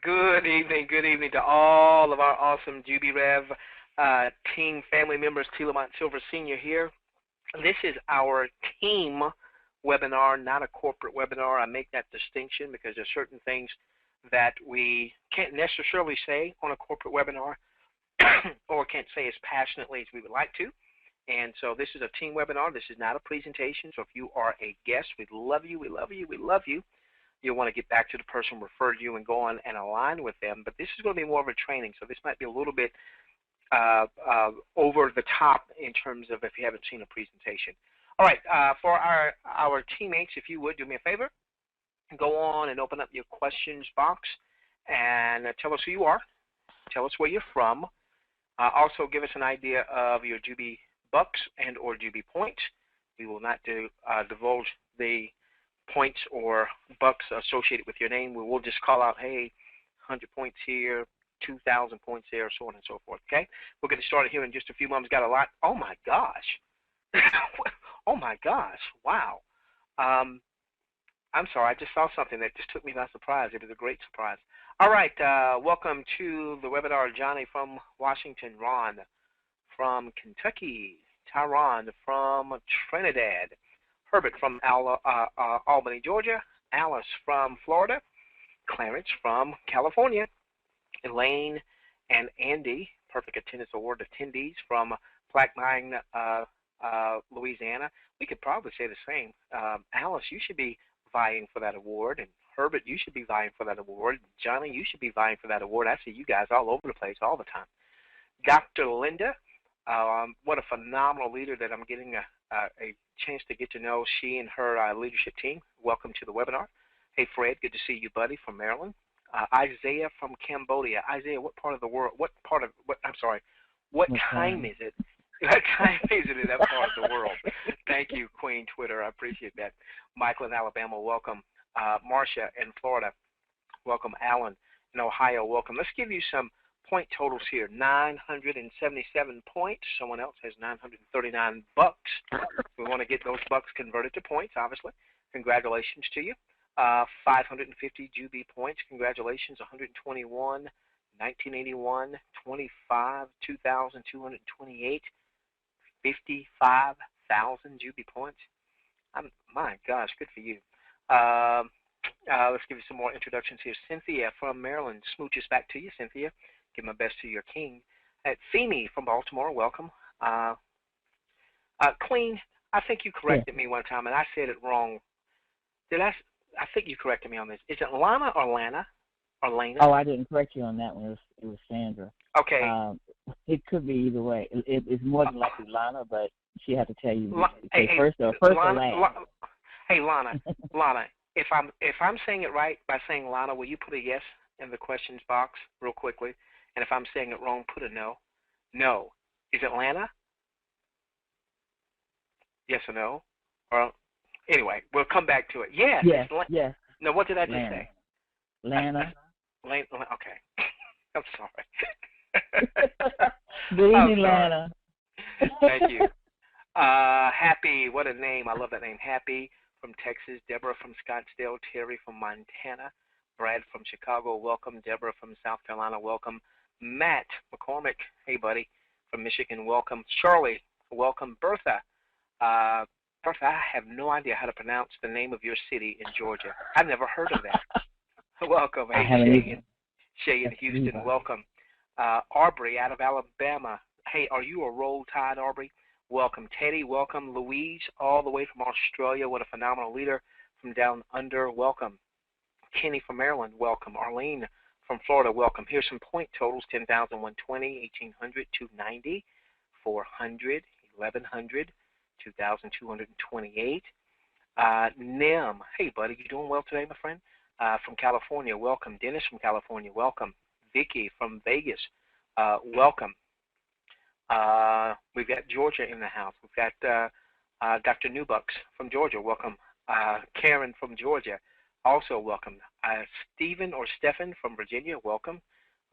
Good evening to all of our awesome JubiRev team family members. Telemont Silver Sr. here. This is our team webinar, not a corporate webinar. I make that distinction because there's certain things that we can't necessarily say on a corporate webinar or can't say as passionately as we would like to. And so this is a team webinar. This is not a presentation. So if you are a guest, we love you, we love you, we love you. You'll want to get back to the person who referred you and go on and align with them. But this is going to be more of a training, so this might be a little bit over the top in terms of if you haven't seen a presentation. All right, for our teammates, if you would do me a favor, go on and open up your questions box and tell us who you are, tell us where you're from. Also, give us an idea of your Jubi bucks and or Jubi points. We will not divulge the points or bucks associated with your name. We will just call out, hey, 100 points here, 2,000 points there, so on and so forth, okay? We'll get started here in just a few moments. Got a lot. Oh, my gosh. Oh, my gosh. Wow. I'm sorry. I just saw something that just took me by surprise. It was a great surprise. All right. Welcome to the webinar, Johnny from Washington, Ron from Kentucky, Tyron from Trinidad, Herbert from Albany, Georgia, Alice from Florida, Clarence from California, Elaine and Andy, Perfect Attendance Award attendees from Plaquemine, Louisiana. We could probably say the same. Alice, you should be vying for that award, and Herbert, you should be vying for that award. Johnny, you should be vying for that award. I see you guys all over the place all the time. Dr. Linda, what a phenomenal leader that I'm getting a chance to get to know she and her leadership team. Welcome to the webinar. Hey, Fred, good to see you, buddy, from Maryland. Isaiah from Cambodia. Isaiah, what part of the world, what time is it? What time is it in that part of the world? Thank you, Queen Twitter. I appreciate that. Michael in Alabama, welcome. Marcia in Florida, welcome. Alan in Ohio, welcome. Let's give you some point totals here. 977 points. Someone else has 939 bucks. We want to get those bucks converted to points, obviously. Congratulations to you. 550 Jubi points. Congratulations. 121, 1981, 25, 2,228, 55,000 Jubi points. My gosh, good for you. Let's give you some more introductions here. Cynthia from Maryland. Smooches back to you, Cynthia. Give my best to your king. Femi from Baltimore, welcome. Queen, I think you corrected me one time, and I said it wrong. I think you corrected me on this. Is it Lana or Lana? Or Lana? Oh, I didn't correct you on that one. It was Sandra. Okay. It could be either way. It's more than likely Lana, but she had to tell you first or last. Hey, Lana, Lana, if I'm saying it right by saying Lana, will you put a yes in the questions box real quickly? And if I'm saying it wrong, put a no. No. Is it Lana? Yes or no? Or anyway, we'll come back to it. Yes. Yes. Yes. No, what did I just Lana. say? Lana. Lana. Okay. I'm sorry. Good evening, Lana. Thank you. Happy, what a name. I love that name. Happy from Texas. Deborah from Scottsdale. Terry from Montana. Brad from Chicago, welcome. Deborah from South Carolina, welcome. Matt McCormick, hey buddy, from Michigan, welcome. Charlie, welcome. Bertha, Bertha, I have no idea how to pronounce the name of your city in Georgia. I've never heard of that. Welcome. Hey, Shay in Houston, welcome. Aubrey out of Alabama, hey, are you a Roll Tide, Aubrey? Welcome. Teddy, welcome. Louise, all the way from Australia, what a phenomenal leader from down under, welcome. Kenny from Maryland, welcome. Arlene from Florida, welcome. Here's some point totals: 10,120, 1,800, 290, 400, 1,100, 2,228. Nim, hey buddy, you doing well today, my friend? From California, welcome. Dennis from California, welcome. Vicky from Vegas, welcome. We've got Georgia in the house. We've got Dr. Newbucks from Georgia, welcome. Karen from Georgia, also welcome. Stephen or Stephan from Virginia, welcome.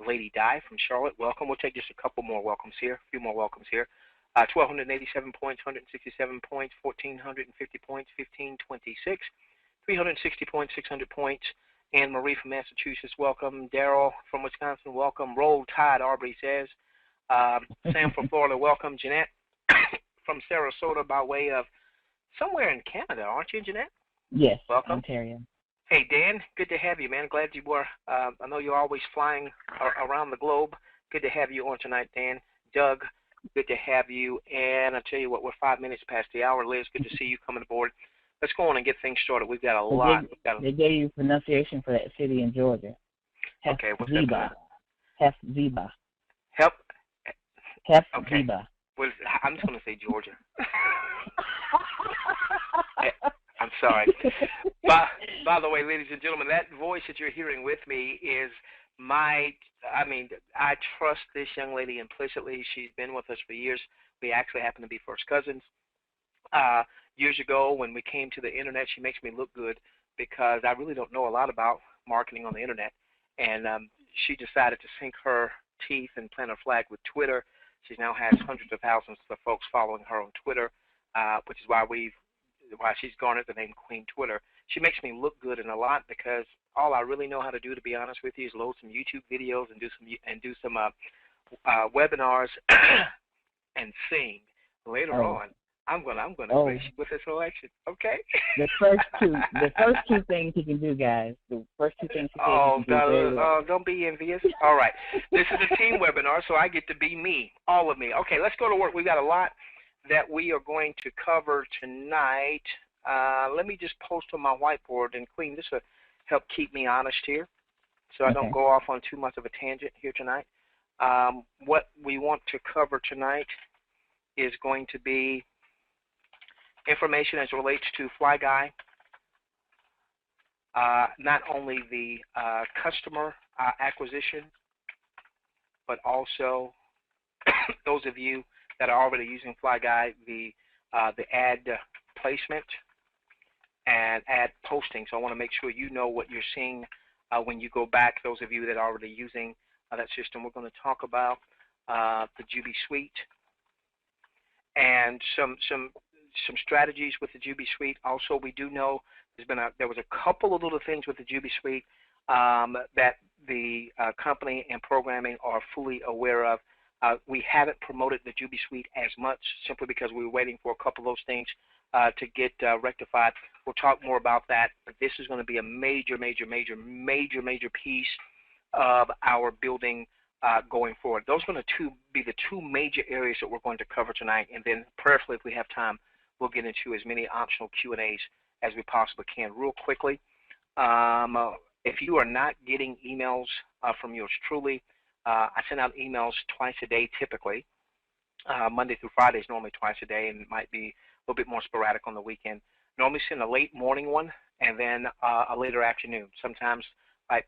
Lady Di from Charlotte, welcome. We'll take just a couple more welcomes here, a few more welcomes here. 1,287 points, 167 points, 1,450 points, 1,526, 360 points, 600 points, Anne Marie from Massachusetts, welcome. Daryl from Wisconsin, welcome. Roll Tide, Aubrey says. Sam from Florida, welcome. Jeanette from Sarasota by way of somewhere in Canada, aren't you, Jeanette? Yes, welcome. Ontario. Hey, Dan, good to have you, man. Glad you were. I know you're always flying around the globe. Good to have you on tonight, Dan. Doug, good to have you. And I'll tell you what, we're 5 minutes past the hour. Liz, good to see you coming aboard. Let's go on and get things started. We've got a lot. They gave you pronunciation for that city in Georgia. Okay, what's that? Hefziba. Okay. Well, I'm just going to say Georgia. I'm sorry. By the way, ladies and gentlemen, that voice that you're hearing with me is I trust this young lady implicitly. She's been with us for years. We actually happen to be first cousins. Years ago, when we came to the internet, she makes me look good because I really don't know a lot about marketing on the internet. And she decided to sink her teeth and plant her flag with Twitter. She now has hundreds of thousands of folks following her on Twitter, which is why she's garnered the name Queen Twitter. She makes me look good in a lot because all I really know how to do, to be honest with you, is load some YouTube videos and do some webinars and sing. Later on, I'm gonna grace you with this election, okay? The first two things you can do, guys. The first two things you can do. Don't be envious. All right, this is a team webinar, so I get to be me, all of me. Okay, let's go to work. We've got a lot that we are going to cover tonight. Let me just post on my whiteboard, and Queen, this will help keep me honest here, so I don't go off on too much of a tangent here tonight. What we want to cover tonight is going to be information as it relates to FlyGuy, not only the customer acquisition, but also those of you that are already using FlyGuy, the ad placement and ad posting. So I want to make sure you know what you're seeing when you go back. Those of you that are already using that system, we're going to talk about the JubiSuite and some strategies with the JubiSuite. Also, we do know there was a couple of little things with the JubiSuite that the company and programming are fully aware of. We haven't promoted the JubiSuite as much simply because we were waiting for a couple of those things to get rectified. We'll talk more about that, but this is going to be a major piece of our building going forward. Those are going to be the two major areas that we're going to cover tonight, and then prayerfully, if we have time, we'll get into as many optional Q&As as we possibly can. Real quickly, if you are not getting emails from yours truly, I send out emails twice a day typically. Monday through Friday is normally twice a day, and it might be a little bit more sporadic on the weekend. Normally send a late morning one and then a later afternoon, sometimes like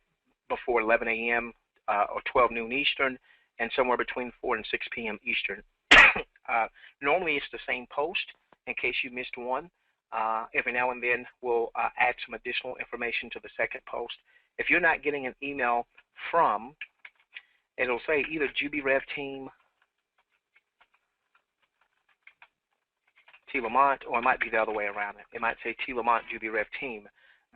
before 11 a.m. Or 12 noon Eastern, and somewhere between 4 and 6 p.m. Eastern. Normally it's the same post in case you missed one. Every now and then we'll add some additional information to the second post. If you're not getting an email from, it'll say either JubiRev team, T. Lamont, or it might be the other way around. It might say T. Lamont JubiRev team.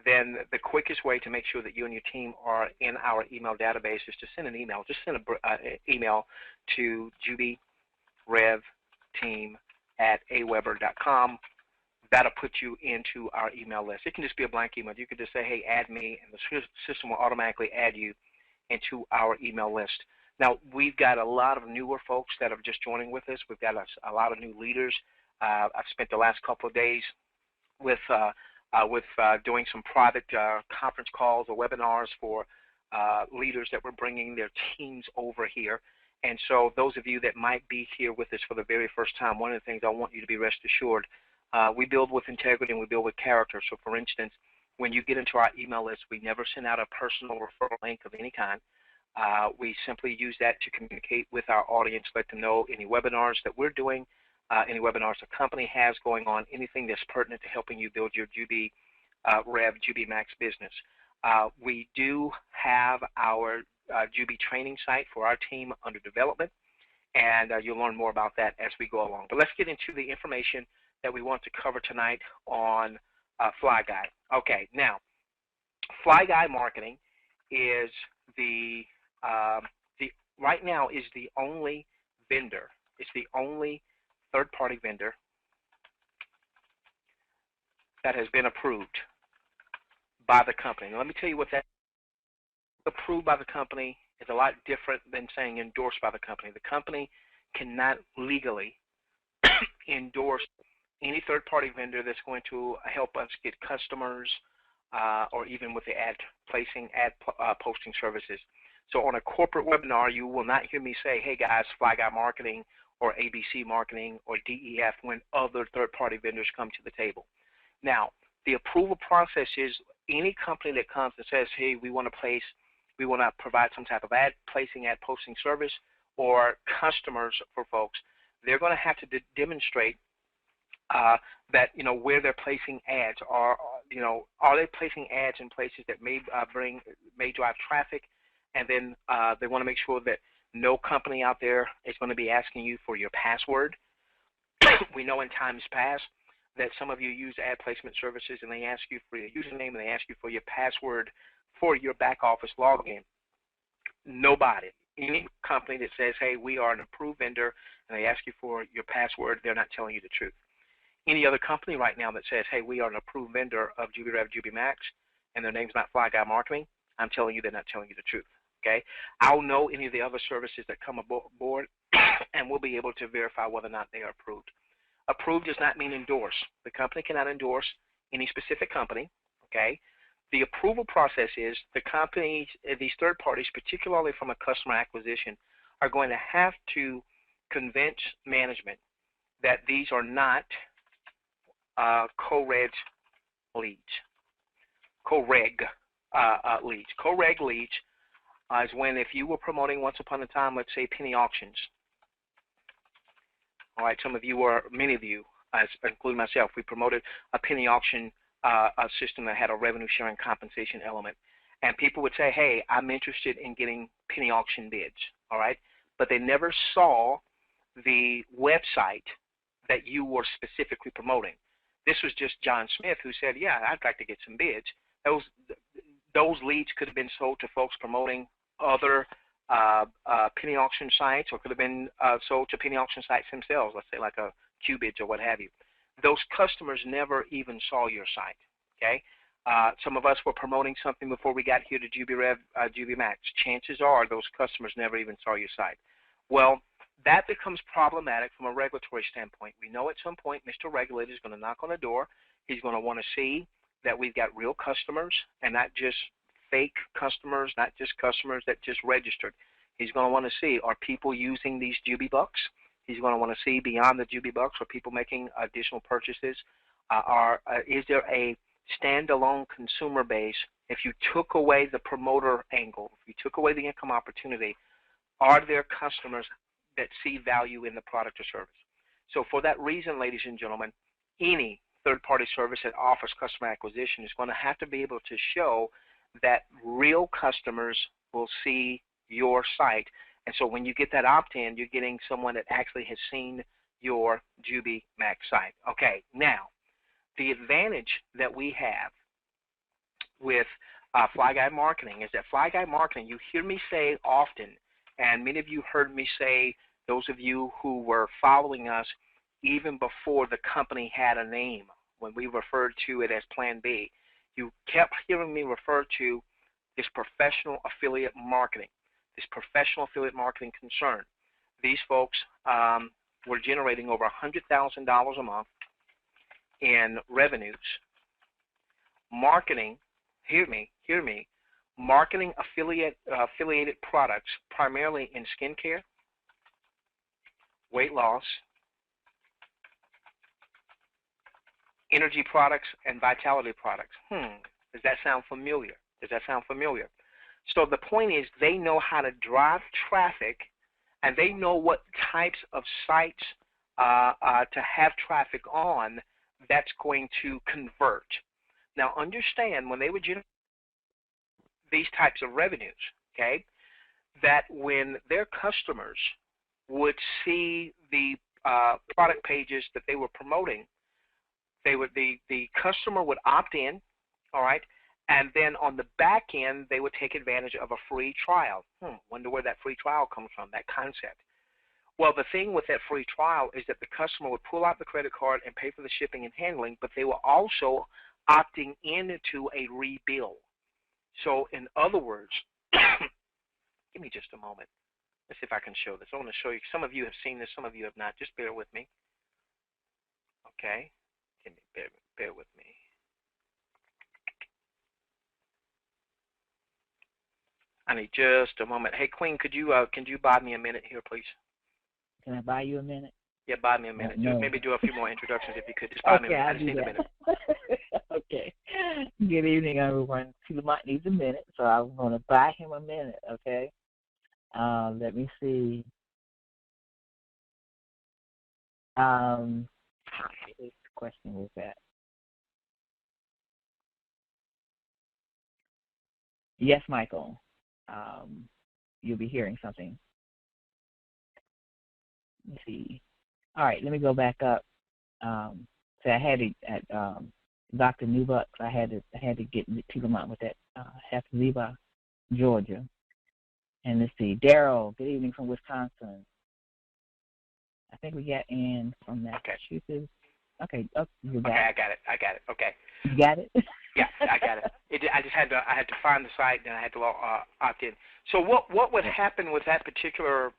Then the quickest way to make sure that you and your team are in our email database is to send an email. Just send an email to jubirevteam@aweber.com. That'll put you into our email list. It can just be a blank email. You could just say, hey, add me, and the system will automatically add you into our email list. Now, we've got a lot of newer folks that are just joining with us. We've got a lot of new leaders. I've spent the last couple of days with doing some private conference calls or webinars for leaders that were bringing their teams over here. And so those of you that might be here with us for the very first time, one of the things I want you to be rest assured, we build with integrity and we build with character. So for instance, when you get into our email list, we never send out a personal referral link of any kind. We simply use that to communicate with our audience, let them know any webinars that we're doing, any webinars the company has going on, anything that's pertinent to helping you build your Jubi Rev, Jubi Max business. We do have our Jubi training site for our team under development, and you'll learn more about that as we go along. But let's get into the information that we want to cover tonight on FlyGuy. Okay, now, Fly Guy Marketing is right now is the only vendor. It's the only third-party vendor that has been approved by the company. Now, let me tell you what that approved by the company is a lot different than saying endorsed by the company. The company cannot legally endorse any third-party vendor that's going to help us get customers or even with the posting services. So on a corporate webinar, you will not hear me say, hey guys, Fly Guy Marketing or ABC Marketing or DEF when other third-party vendors come to the table. Now, the approval process is any company that comes and says, hey, we want to provide some type of ad posting service or customers for folks, they're going to have to demonstrate that, where they're placing ads, are they placing ads in places that may drive traffic, and then they want to make sure that no company out there is going to be asking you for your password. We know in times past that some of you use ad placement services and they ask you for your username and they ask you for your password for your back office login. Nobody, any company that says, hey, we are an approved vendor and they ask you for your password, they're not telling you the truth. Any other company right now that says, hey, we are an approved vendor of JubiRev, Jubi Max, and their name's not Fly Guy Marketing, I'm telling you they're not telling you the truth. Okay? I'll know any of the other services that come aboard, and we'll be able to verify whether or not they are approved. Approved does not mean endorse. The company cannot endorse any specific company. Okay? The approval process is the companies, these third parties, particularly from a customer acquisition, are going to have to convince management that these are not co-reg leads. Co-reg leads. Co-reg leads is when if you were promoting once upon a time, let's say penny auctions. All right, many of you, including myself, we promoted a penny auction a system that had a revenue sharing compensation element. And people would say, hey, I'm interested in getting penny auction bids, all right? But they never saw the website that you were specifically promoting. This was just John Smith who said, yeah, I'd like to get some bids. Those leads could have been sold to folks promoting other penny auction sites, or could have been sold to penny auction sites themselves, let's say like a Qbids or what have you. Those customers never even saw your site, okay? Some of us were promoting something before we got here to JubiRev, JubiMax. Chances are those customers never even saw your site. Well, that becomes problematic from a regulatory standpoint. We know at some point Mr. Regulator is going to knock on the door. He's going to want to see that we've got real customers and not just fake customers, not just customers that just registered. He's going to want to see, are people using these Jubi bucks? He's going to want to see beyond the Jubi bucks, are people making additional purchases? Is there a standalone consumer base? If you took away the promoter angle, if you took away the income opportunity, are there customers that see value in the product or service? So for that reason, ladies and gentlemen, any third-party service that offers customer acquisition is going to have to be able to show that real customers will see your site. And so when you get that opt-in, you're getting someone that actually has seen your Jubi Max site. Okay, now, the advantage that we have with Fly Guy Marketing is that Fly Guy Marketing, you hear me say often, and many of you heard me say, those of you who were following us even before the company had a name, when we referred to it as Plan B, you kept hearing me refer to this professional affiliate marketing, this professional affiliate marketing concern. These folks were generating over $100,000 a month in revenues. Marketing, hear me, marketing affiliated products primarily in skincare, weight loss, energy products, and vitality products. Does that sound familiar? Does that sound familiar? So the point is they know how to drive traffic, and they know what types of sites to have traffic on that's going to convert. Now understand, when they would generate these types of revenues, okay, that when their customers would see the product pages that they were promoting, the customer would opt in, all right, And then on the back end, they would take advantage of a free trial. Wonder where that free trial comes from, that concept. Well, the thing with that free trial is that the customer would pull out the credit card and pay for the shipping and handling, but they were also opting into a rebill. So in other words, give me just a moment. Let's see if I can show this. I want to show you. Some of you have seen this, some of you have not. Just bear with me. Okay? Bear with me. I need just a moment. Hey, Queen, could you buy me a minute here, please? Can I buy you a minute? Yeah, buy me a minute. No. Maybe do a few more introductions if you could. Just buy me a minute. I just need a minute. Okay. Good evening, everyone. Jubi needs a minute, so I'm going to buy him a minute, okay? Let me see. Which question was that? Yes, Michael. You'll be hearing something. Let's see. All right, let me go back up. So I had it at Dr. Newbucks. I had to get to them out with that Hepzibah, Georgia. And let's see, Daryl. Good evening from Wisconsin. I think we got in from Massachusetts. Okay. Oh, you're back. Okay, I got it. Okay. You got it? Yeah, I got it. I had to find the site, and I had to opt in. So what would happen with that particular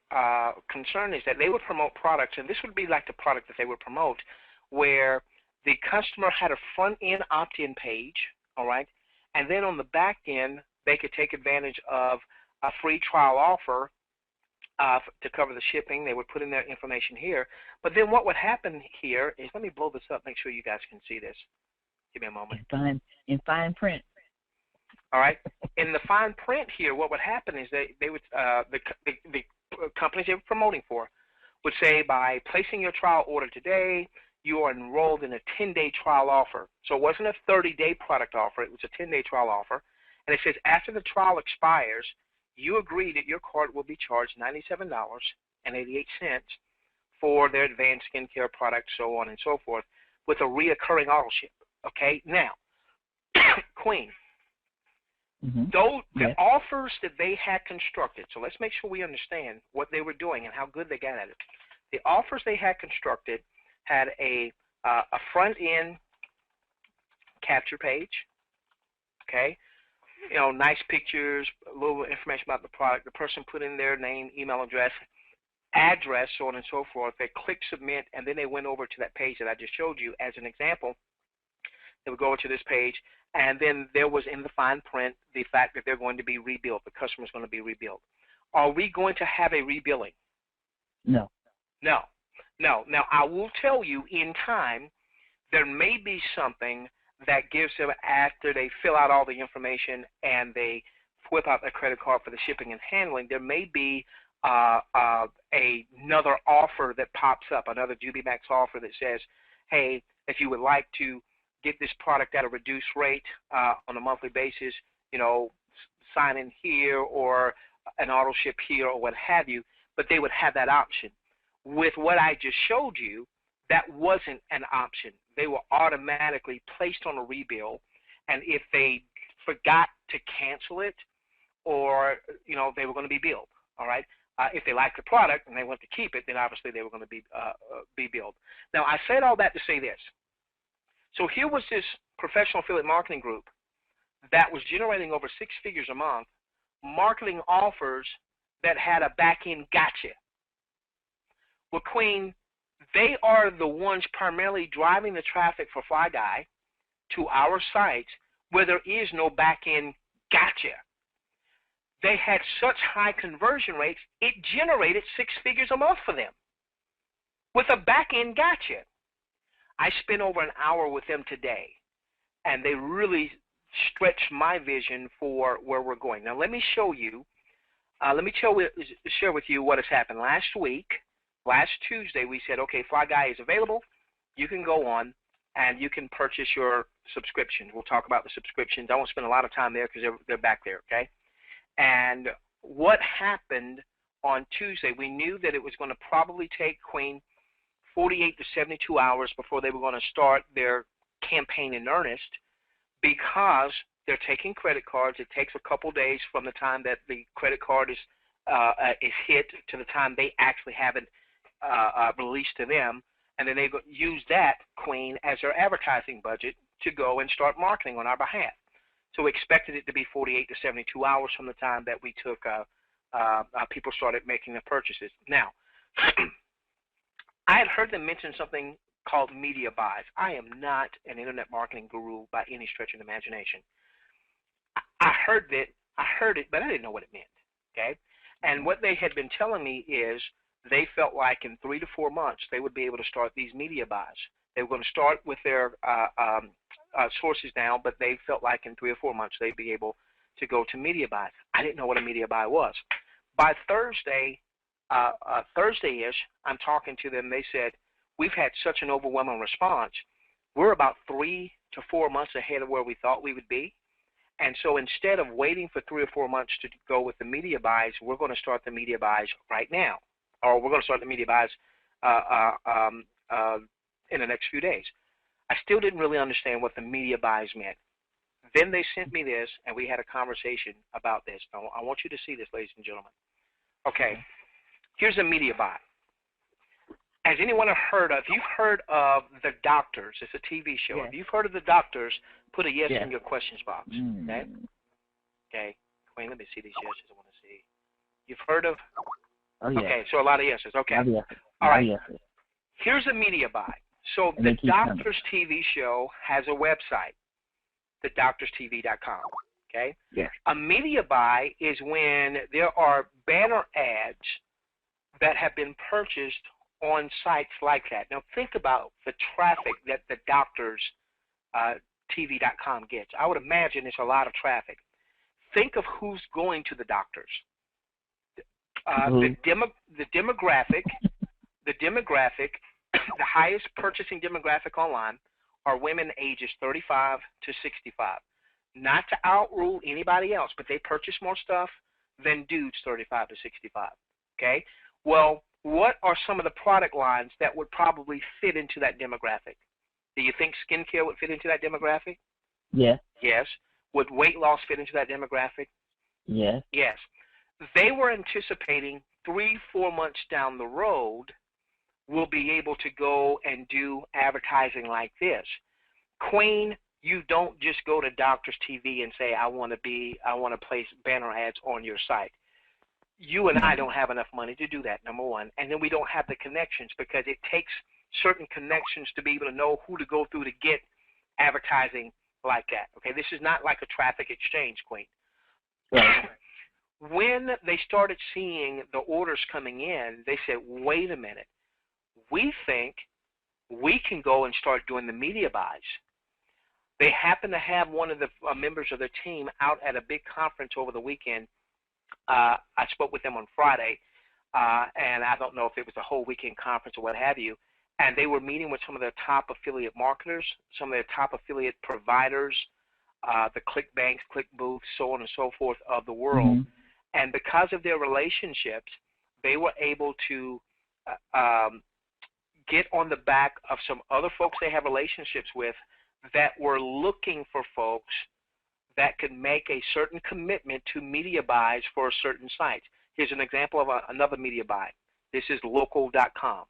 concern is that they would promote products, and this would be like the product that they would promote, where the customer had a front-end opt-in page, all right, and then on the back end, they could take advantage of a free trial offer to cover the shipping. They would put in their information here. But then what would happen here is, let me blow this up, make sure you guys can see this. Give me a moment. In fine print. All right. In the fine print here, what would happen is they would the companies they were promoting for would say, by placing your trial order today, you are enrolled in a 10-day trial offer. So it wasn't a 30-day product offer. It was a 10-day trial offer. And it says after the trial expires, you agree that your card will be charged $97.88 for their advanced skincare products, so on and so forth, with a reoccurring auto ship. Okay? Now, Queen, the offers that they had constructed, so let's make sure we understand what they were doing and how good they got at it. The offers they had constructed had a front-end capture page, okay? You know, nice pictures, a little information about the product. The person put in their name, email address, so on and so forth. They click submit, and then they went over to that page that I just showed you as an example. They would go over to this page, and then there was in the fine print the fact that they're going to be rebuilt. The customer's going to be rebuilt. Are we going to have a rebilling? No. No. No. Now, I will tell you in time, there may be something that gives them, after they fill out all the information and they whip out their credit card for the shipping and handling, there may be another offer that pops up, another JubiMax offer that says, hey, if you would like to get this product at a reduced rate on a monthly basis, you know, sign in here or an auto ship here or what have you, but they would have that option. With what I just showed you, that wasn't an option. They were automatically placed on a rebill, and if they forgot to cancel it, or you know, they were going to be billed. All right. If they liked the product and they want to keep it, then obviously they were going to be billed. Now, I said all that to say this. So here was this professional affiliate marketing group that was generating over 6 figures a month, marketing offers that had a back-end gotcha. Well, Queen, they are the ones primarily driving the traffic for Fly Guy to our sites where there is no back-end gotcha. They had such high conversion rates, it generated 6 figures a month for them with a back-end gotcha. I spent over an hour with them today, and they really stretched my vision for where we're going. Now, let me show you. Let me share with you what has happened. Last Tuesday, we said, okay, Fly Guy is available. You can go on, and you can purchase your subscription. We'll talk about the subscriptions. I won't spend a lot of time there because they're back there, okay? And what happened on Tuesday, we knew that it was going to probably take Queen 48 to 72 hours before they were going to start their campaign in earnest, because They're taking credit cards. It takes a couple days from the time that the credit card is hit to the time they actually have it released to them, and then they use that, Queen, as their advertising budget to go and start marketing on our behalf. So we expected it to be 48 to 72 hours from the time that we took people started making the purchases. Now, I had heard them mention something called media buys. I am not an internet marketing guru by any stretch of the imagination. I heard it, but I didn't know what it meant. Okay, and what they had been telling me is they felt like in 3 to 4 months they would be able to start these media buys. They were going to start with their sources now, but they felt like in 3 or 4 months they'd be able to go to media buys. I didn't know what a media buy was. By Thursday, Thursday-ish, I'm talking to them. They said, we've had such an overwhelming response. We're about 3 to 4 months ahead of where we thought we would be. And so instead of waiting for 3 or 4 months to go with the media buys, we're going to start the media buys right now. Or we're going to start the media buys in the next few days. I still didn't really understand what the media buys meant. Then they sent me this, and we had a conversation about this. I want you to see this, ladies and gentlemen. Okay, here's a media buy. Has anyone heard of, if you've heard of The Doctors, it's a TV show. Yes. If you've heard of The Doctors, put a yes Yes. in your questions box, okay? Okay, Queen, let me see these yeses I want to see. You've heard of? Oh, yeah. Okay, so a lot of yeses. Okay. Yes. All right. Yes. Here's a media buy. So And The they keep Doctors TV show has a website, thedoctorstv.com, okay? Yes. A media buy is when there are banner ads that have been purchased on sites like that. Now think about the traffic that the doctors TV.com gets. I would imagine it's a lot of traffic. Think of who's going to the doctors. The demographic, the highest purchasing demographic online are women ages 35 to 65. Not to outrule anybody else, but they purchase more stuff than dudes 35 to 65. Okay? Well, what are some of the product lines that would probably fit into that demographic? Do you think skincare would fit into that demographic? Yes. Yes. Would weight loss fit into that demographic? Yes. Yes. They were anticipating 3-4 months down the road we'll be able to go and do advertising like this. Queen, you don't just go to Doctors TV and say, I want to place banner ads on your site. You and I don't have enough money to do that, number one. And then we don't have the connections because it takes certain connections to be able to know who to go through to get advertising like that. Okay, this is not like a traffic exchange, Queen. Right. When they started seeing the orders coming in, they said, wait a minute. We think we can go and start doing the media buys. They happen to have one of the members of their team out at a big conference over the weekend. I spoke with them on Friday, and I don't know if it was a whole weekend conference or what have you, and they were meeting with some of their top affiliate marketers, some of their top affiliate providers, the ClickBanks, ClickBooths, so on and so forth of the world. Mm-hmm. And because of their relationships, they were able to get on the back of some other folks they have relationships with that were looking for folks that could make a certain commitment to media buys for a certain site. Here's an example of another media buy. This is local.com.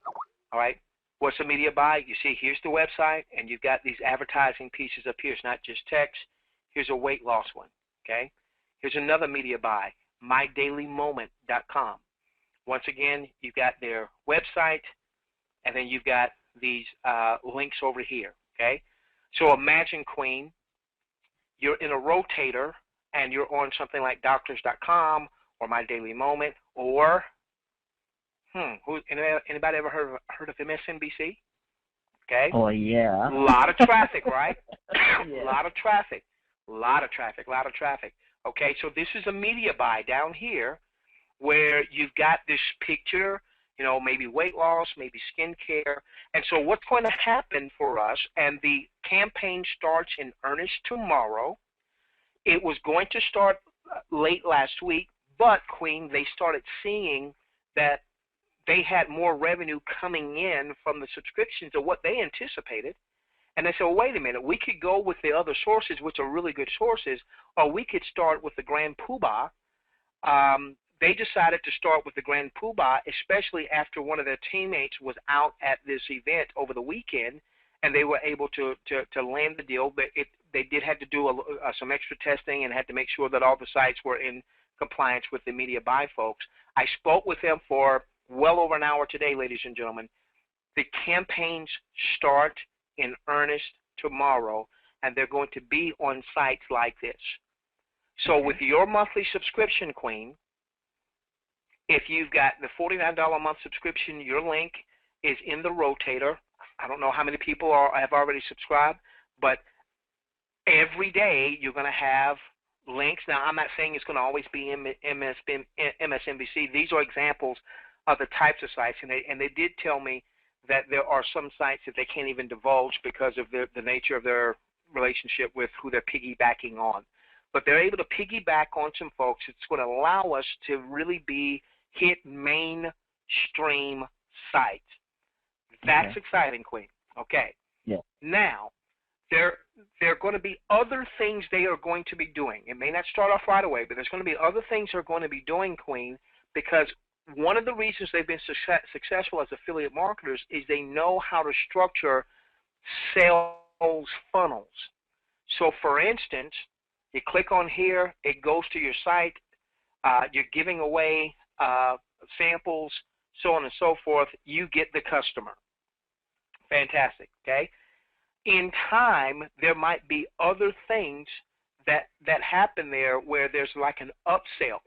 All right. What's a media buy? You see, here's the website, and you've got these advertising pieces up here. It's not just text. Here's a weight loss one. Okay. Here's another media buy, mydailymoment.com. Once again, you've got their website, and then you've got these links over here. Okay. So imagine, Queen, you're in a rotator and you're on something like doctors.com or My Daily Moment or anybody ever heard of MSNBC? Okay. Oh yeah. A lot of traffic, right? Yeah. A lot of traffic. Okay, so this is a media buy down here where you've got this picture, maybe weight loss, maybe skincare. And so what's going to happen for us, and the campaign starts in earnest tomorrow. It was going to start late last week, but, Queen, they started seeing that they had more revenue coming in from the subscriptions of what they anticipated. And they said, well, wait a minute, we could go with the other sources, which are really good sources, or we could start with the Grand Poobah. They decided to start with the Grand Poobah, especially after one of their teammates was out at this event over the weekend, and they were able to land the deal. But they did have to do some extra testing and had to make sure that all the sites were in compliance with the media buy folks. I spoke with them for well over an hour today, ladies and gentlemen. The campaigns start in earnest tomorrow, and they're going to be on sites like this. So with your monthly subscription, Queen, if you've got the $49 a month subscription, your link is in the rotator. I don't know how many people have already subscribed, but every day you're going to have links. Now, I'm not saying it's going to always be MSNBC. These are examples of the types of sites, and they did tell me that there are some sites that they can't even divulge because of the nature of their relationship with who they're piggybacking on. But they're able to piggyback on some folks. It's going to allow us to really hit mainstream sites. That's exciting, Queen. Okay. Yeah. Now, there are going to be other things they are going to be doing. It may not start off right away, but there's going to be other things they're going to be doing, Queen, because one of the reasons they've been successful as affiliate marketers is they know how to structure sales funnels. So, for instance, you click on here, it goes to your site, you're giving away samples, so on and so forth, you get the customer. Fantastic, okay? In time, there might be other things that happen there where there's like an upsell.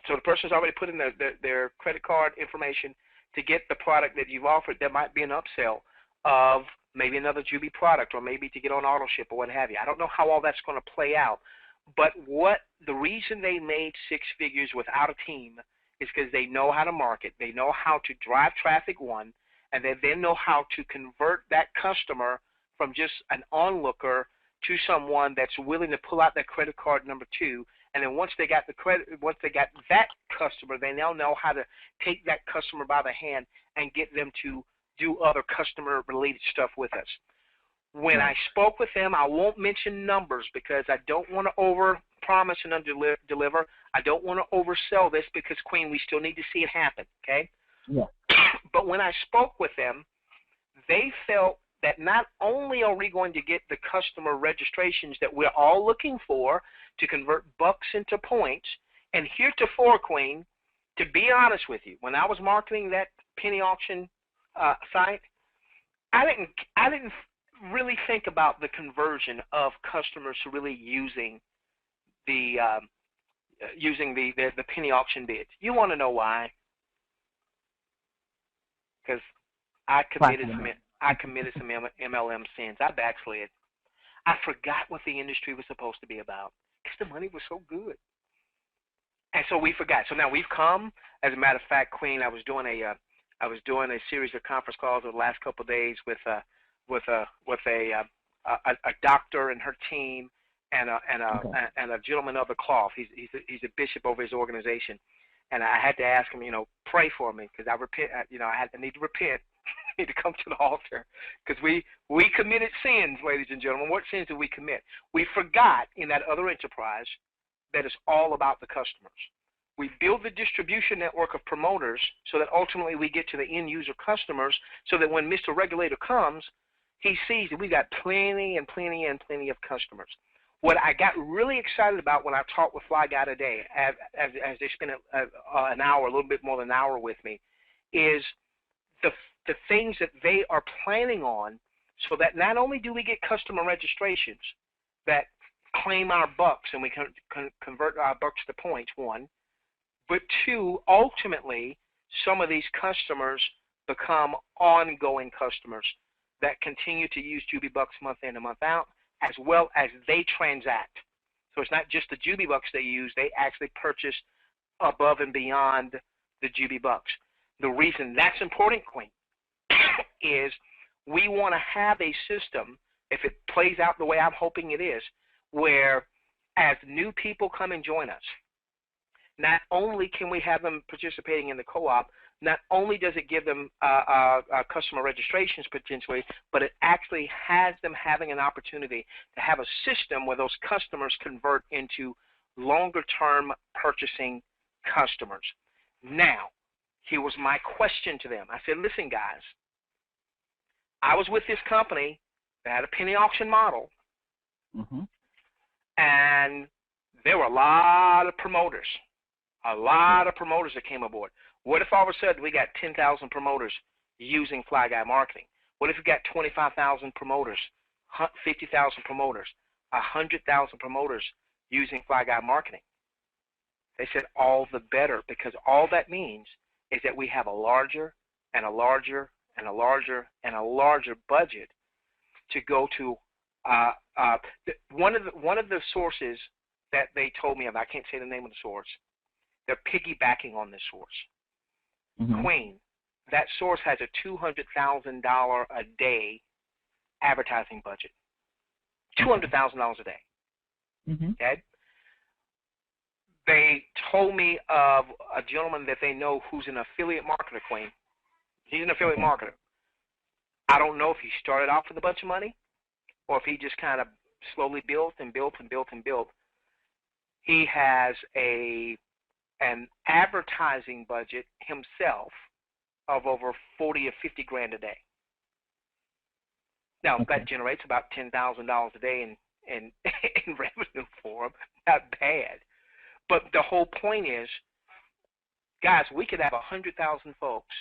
So the person's already put in their credit card information to get the product that you've offered. There might be an upsell of maybe another Jubi product, or maybe to get on auto ship or what have you. I don't know how all that's going to play out, but the reason they made six figures without a team is because they know how to market. They know how to drive traffic, one, and they then know how to convert that customer from just an onlooker to someone that's willing to pull out that credit card, number two. And then once they got that customer, they now know how to take that customer by the hand and get them to do other customer-related stuff with us. When I spoke with them, I won't mention numbers because I don't want to over-promise and under-deliver. I don't want to oversell this because, Queen, we still need to see it happen, okay? Yeah. But when I spoke with them, they felt that not only are we going to get the customer registrations that we're all looking for to convert bucks into points, and heretofore, Queen, to be honest with you, when I was marketing that penny auction site, I didn't really think about the conversion of customers really using the penny auction bids. You want to know why? Because I committed some MLM sins. I backslid. I forgot what the industry was supposed to be about because the money was so good. And so we forgot. So now we've come. As a matter of fact, Queen, I was doing a series of conference calls over the last couple of days with a doctor and her team and a gentleman of the cloth. He's a bishop over his organization. And I had to ask him, pray for me because I need to repent. I need to come to the altar because we committed sins, ladies and gentlemen. What sins did we commit? We forgot in that other enterprise that it's all about the customers. We build the distribution network of promoters so that ultimately we get to the end user customers so that when Mr. Regulator comes, he sees that we got plenty and plenty and plenty of customers. What I got really excited about when I talked with Fly Guy today, as they spent an hour, a little bit more than an hour with me, is the things that they are planning on so that not only do we get customer registrations that claim our bucks and we can convert our bucks to points, one, but two, ultimately, some of these customers become ongoing customers that continue to use Jubi Bucks month in and month out, as well as they transact. So it's not just the Jubi Bucks they use, they actually purchase above and beyond the Jubi Bucks. The reason that's important, Queen, is we want to have a system, if it plays out the way I'm hoping it is, where as new people come and join us, not only can we have them participating in the co-op, not only does it give them customer registrations potentially, but it actually has them having an opportunity to have a system where those customers convert into longer-term purchasing customers. Now, here was my question to them. I said, listen, guys, I was with this company that had a penny auction model, and there were a lot of promoters that came aboard. What if all of a sudden we got 10,000 promoters using Fly Guy marketing? What if we got 25,000 promoters, 50,000 promoters, 100,000 promoters using Fly Guy marketing? They said all the better, because all that means is that we have a larger and a larger and a larger and a larger budget to go to. One of the sources that they told me of, I can't say the name of the source, they're piggybacking on this source. Queen, that source has a $200,000 a day advertising budget. $200,000 a day. Okay? They told me of a gentleman that they know who's an affiliate marketer, Queen. He's an affiliate marketer. I don't know if he started off with a bunch of money or if he just kind of slowly built and built and built and built. He has an advertising budget himself of over 40 or 50 grand a day. Now, that generates about $10,000 a day in revenue for him. Not bad. But the whole point is, guys, we could have 100,000 folks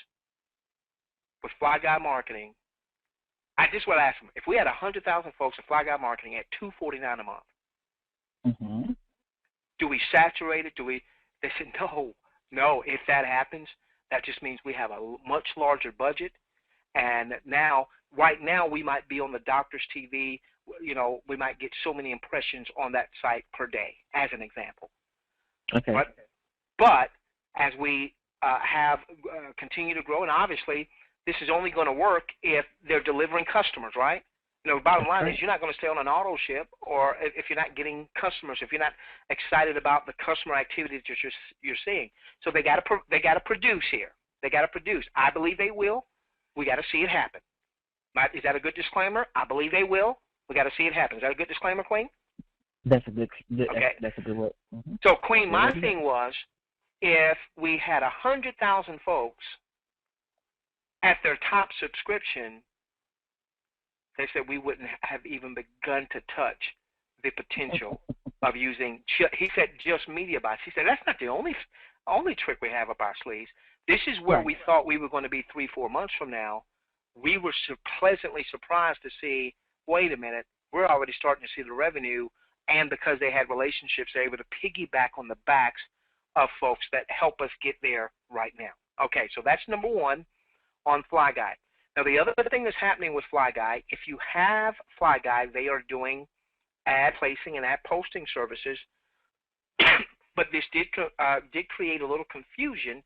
with Fly Guy marketing. I just want to ask them, if we had 100,000 folks with Fly Guy marketing at $249 a month, do we saturate it? They said, no. If that happens, that just means we have a much larger budget. And now, right now, we might be on the doctor's TV. You know, we might get so many impressions on that site per day, as an example. Okay. But as we continue to grow, and obviously this is only going to work if they're delivering customers, right? You know, the bottom line is you're not going to stay on an auto ship, or if you're not getting customers, if you're not excited about the customer activity that you're seeing. So they got to produce here. They got to produce. I believe they will. We got to see it happen. Is that a good disclaimer? I believe they will. We got to see it happen. Is that a good disclaimer, Queen? That's a good. Okay. That's a good word. So, Queen, my thing was, if we had 100,000 folks at their top subscription, they said we wouldn't have even begun to touch the potential of using. He said just media buys. He said that's not the only trick we have up our sleeves. This is where we thought we were going to be 3-4 months from now. We were pleasantly surprised to see. Wait a minute, we're already starting to see the revenue. And because they had relationships, they're able to piggyback on the backs of folks that help us get there right now. Okay, so that's number one on Fly Guy. Now, the other thing that's happening with Fly Guy, if you have Fly Guy, they are doing ad placing and ad posting services. But this did create a little confusion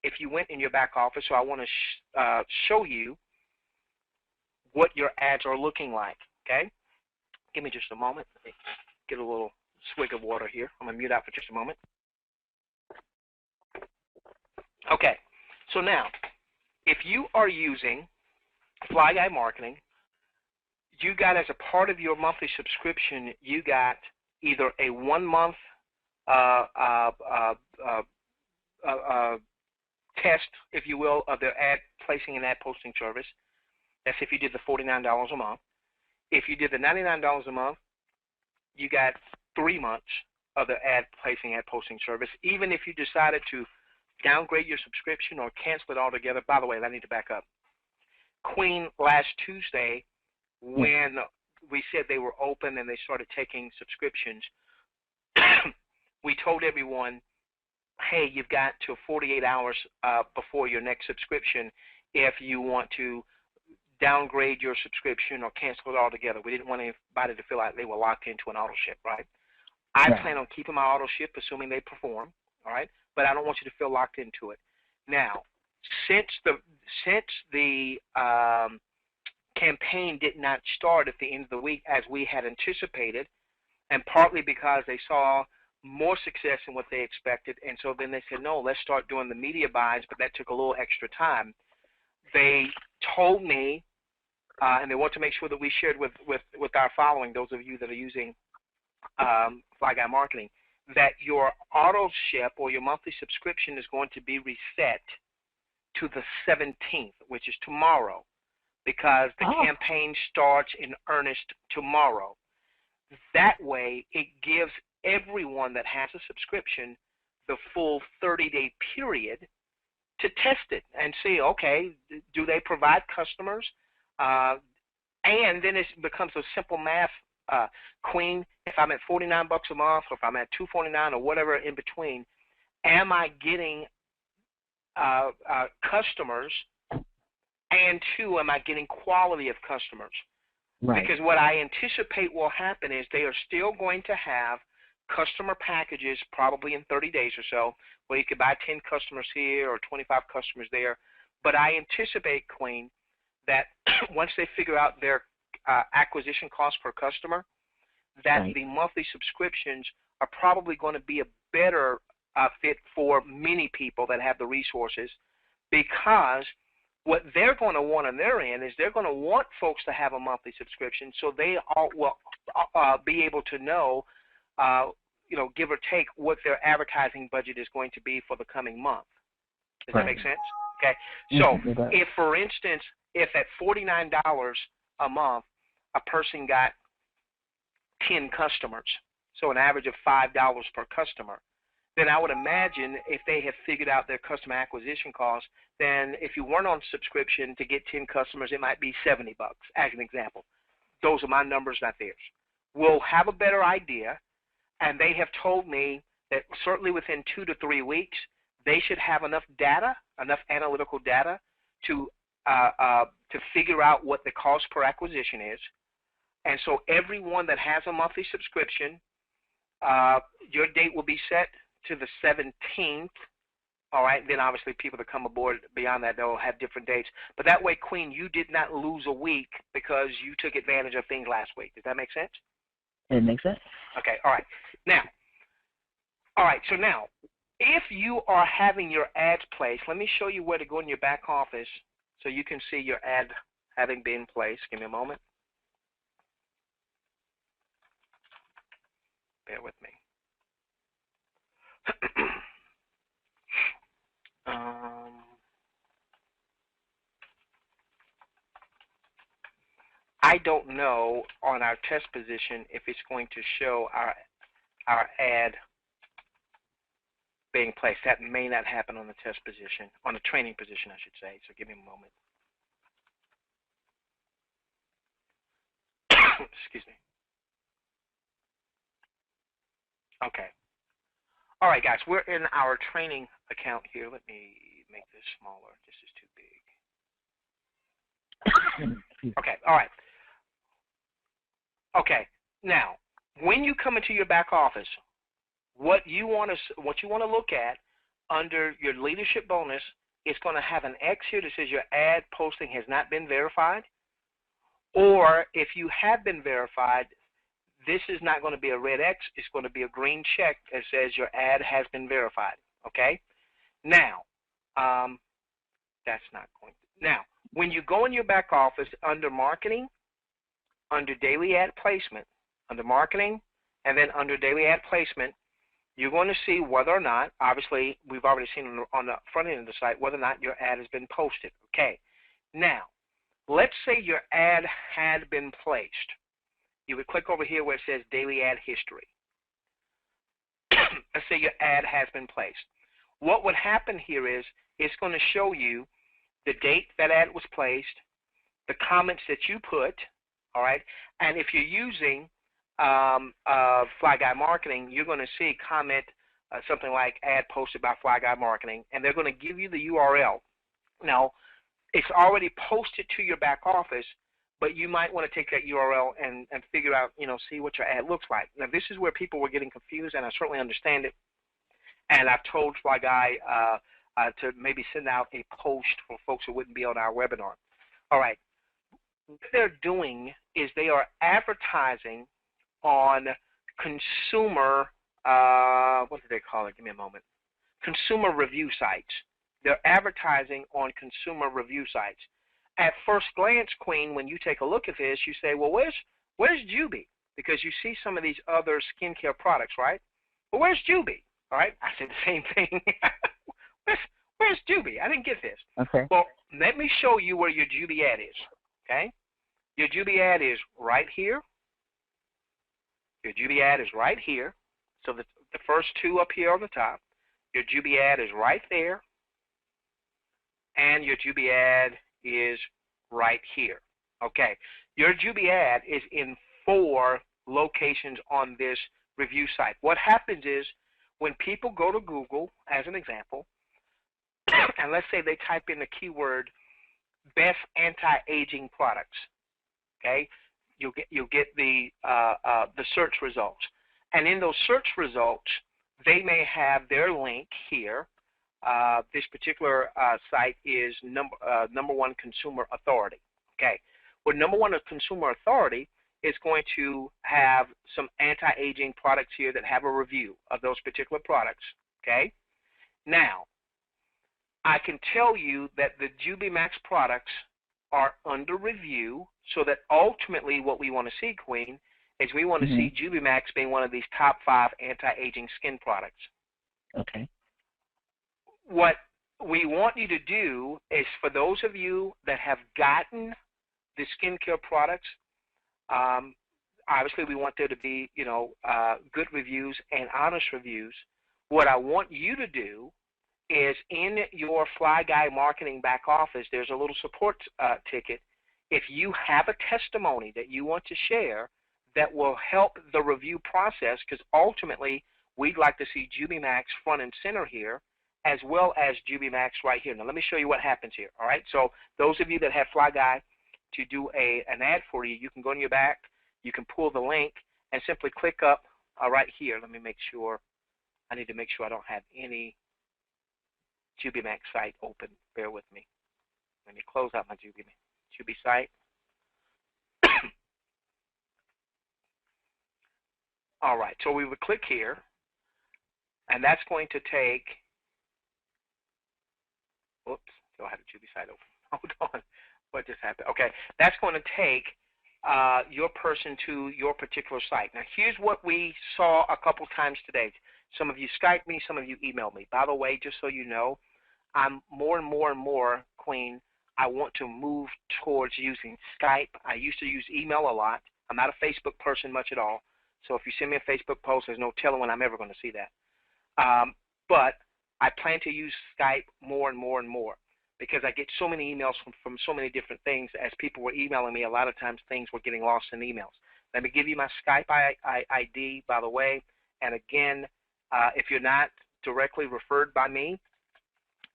if you went in your back office. So I want to show you what your ads are looking like, okay? Give me just a moment. Let me get a little swig of water here. I'm going to mute out for just a moment. Okay, so now, if you are using Fly Guy marketing, you got as a part of your monthly subscription, you got either a 1-month test, if you will, of their ad placing and ad posting service. That's if you did the $49 a month. If you did the $99 a month, you got 3 months of the ad placing, ad posting service. Even if you decided to downgrade your subscription or cancel it altogether. By the way, I need to back up. Queen, last Tuesday, when we said they were open and they started taking subscriptions, we told everyone, hey, you've got to 48 hours before your next subscription if you want to downgrade your subscription or cancel it altogether. We didn't want anybody to feel like they were locked into an auto ship, right? I plan on keeping my auto ship, assuming they perform, all right? But I don't want you to feel locked into it. Now, since the campaign did not start at the end of the week as we had anticipated, and partly because they saw more success than what they expected. And so then they said, no, let's start doing the media buys, but that took a little extra time. They told me, and they want to make sure that we shared with our following, those of you that are using Fly Guy Marketing, that your auto ship or your monthly subscription is going to be reset to the 17th, which is tomorrow, because the campaign starts in earnest tomorrow. That way, it gives everyone that has a subscription the full 30-day period to test it and see, okay, do they provide customers? And then it becomes a simple math, Queen. If I'm at $49 a month, or if I'm at $249 or whatever in between, am I getting customers? And two, am I getting quality of customers? Right. Because what I anticipate will happen is they are still going to have customer packages probably in 30 days or so, where you could buy 10 customers here or 25 customers there. But I anticipate, Queen, that once they figure out their acquisition cost per customer, that right. the monthly subscriptions are probably going to be a better fit for many people that have the resources, because what they're going to want on their end is they're going to want folks to have a monthly subscription, so they all will be able to know, give or take, what their advertising budget is going to be for the coming month. Does that make sense? Okay. So if, for instance, if at $49 a month, a person got 10 customers, so an average of $5 per customer, then I would imagine if they have figured out their customer acquisition costs, then if you weren't on subscription to get 10 customers, it might be $70, as an example. Those are my numbers, not theirs. We'll have a better idea, and they have told me that certainly within 2 to 3 weeks, they should have enough data, enough analytical data to figure out what the cost per acquisition is. And so everyone that has a monthly subscription, your date will be set to the 17th. All right, then obviously people that come aboard beyond that, they'll have different dates. But that way, Queen, you did not lose a week because you took advantage of things last week. Does that make sense? It makes sense. Okay, all right. So now, if you are having your ads placed, let me show you where to go in your back office so you can see your ad having been placed. Give me a moment. Bear with me. I don't know on our test position if it's going to show our ad being placed. That may not happen on the test position, on the training position, I should say. So give me a moment. Excuse me. Okay. All right, guys, we're in our training account here. Let me make this smaller. This is too big. Okay, all right. Okay, now, when you come into your back office, what you want to look at under your leadership bonus is going to have an X here that says your ad posting has not been verified, or if you have been verified, this is not going to be a red X. It's going to be a green check that says your ad has been verified. Okay? Now, that's not going to. Now, when you go in your back office under marketing, under daily ad placement, under marketing, and then under daily ad placement, you're going to see whether or not, obviously, we've already seen on the front end of the site, whether or not your ad has been posted. Okay. Now, let's say your ad had been placed. You would click over here where it says Daily Ad History. Let's say your ad has been placed. What would happen here is it's going to show you the date that ad was placed, the comments that you put, all right? And if you're using Fly Guy Marketing, you're going to see comment something like ad posted by Fly Guy Marketing, and they're going to give you the URL. Now, it's already posted to your back office, but you might want to take that URL and figure out, see what your ad looks like. Now, this is where people were getting confused, and I certainly understand it. And I've told Fly Guy to maybe send out a post for folks who wouldn't be on our webinar. All right. What they're doing is they are advertising on consumer what do they call it? Give me a moment. Consumer review sites. They're advertising on consumer review sites. At first glance, Queen, when you take a look at this, you say, well, where's Jubi? Because you see some of these other skincare products, right? Well, where's Jubi? All right, I said the same thing. where's Jubi? I didn't get this. Okay. Well, let me show you where your Jubi ad is, okay? Your Jubi ad is right here. Your Jubi ad is right here. So the first two up here on the top. Your Jubi ad is right there. And your Jubi ad is right here. Okay. Your Jubi ad is in 4 locations on this review site. What happens is when people go to Google, as an example, and let's say they type in the keyword best anti-aging products, okay, you'll get the search results, and in those search results, they may have their link here. This particular site is number 1 Consumer Authority. Okay, well, number 1 Consumer Authority is going to have some anti-aging products here that have a review of those particular products. Okay, now I can tell you that the Jubi Max products are under review, so that ultimately what we want to see, Queen, is we want to see Jubi Max being one of these top 5 anti-aging skin products. Okay. What we want you to do is, for those of you that have gotten the skincare products, obviously we want there to be, good reviews and honest reviews. What I want you to do is, in your Fly Guy marketing back office, there's a little support ticket. If you have a testimony that you want to share that will help the review process, because ultimately we'd like to see Jubi Max front and center here, as well as Jubi Max right here. Now let me show you what happens here. All right, so those of you that have Fly Guy to do an ad for you, you can go in your back, you can pull the link, and simply click up right here. Let me make sure. I need to make sure I don't have any Jubi Max site open. Bear with me. Let me close out my Jubi site. All right, so we would click here, and that's going to take, oops, still have a Jubi site open. Hold on, what just happened? Okay, that's going to take your person to your particular site. Now, here's what we saw a couple times today. Some of you Skyped me, some of you emailed me. By the way, just so you know, I'm more and more, Queen, I want to move towards using Skype. I used to use email a lot. I'm not a Facebook person much at all. So if you send me a Facebook post, there's no telling when I'm ever going to see that. But I plan to use Skype more and more because I get so many emails from so many different things. As people were emailing me, a lot of times things were getting lost in emails. Let me give you my Skype ID, by the way. And again, if you're not directly referred by me,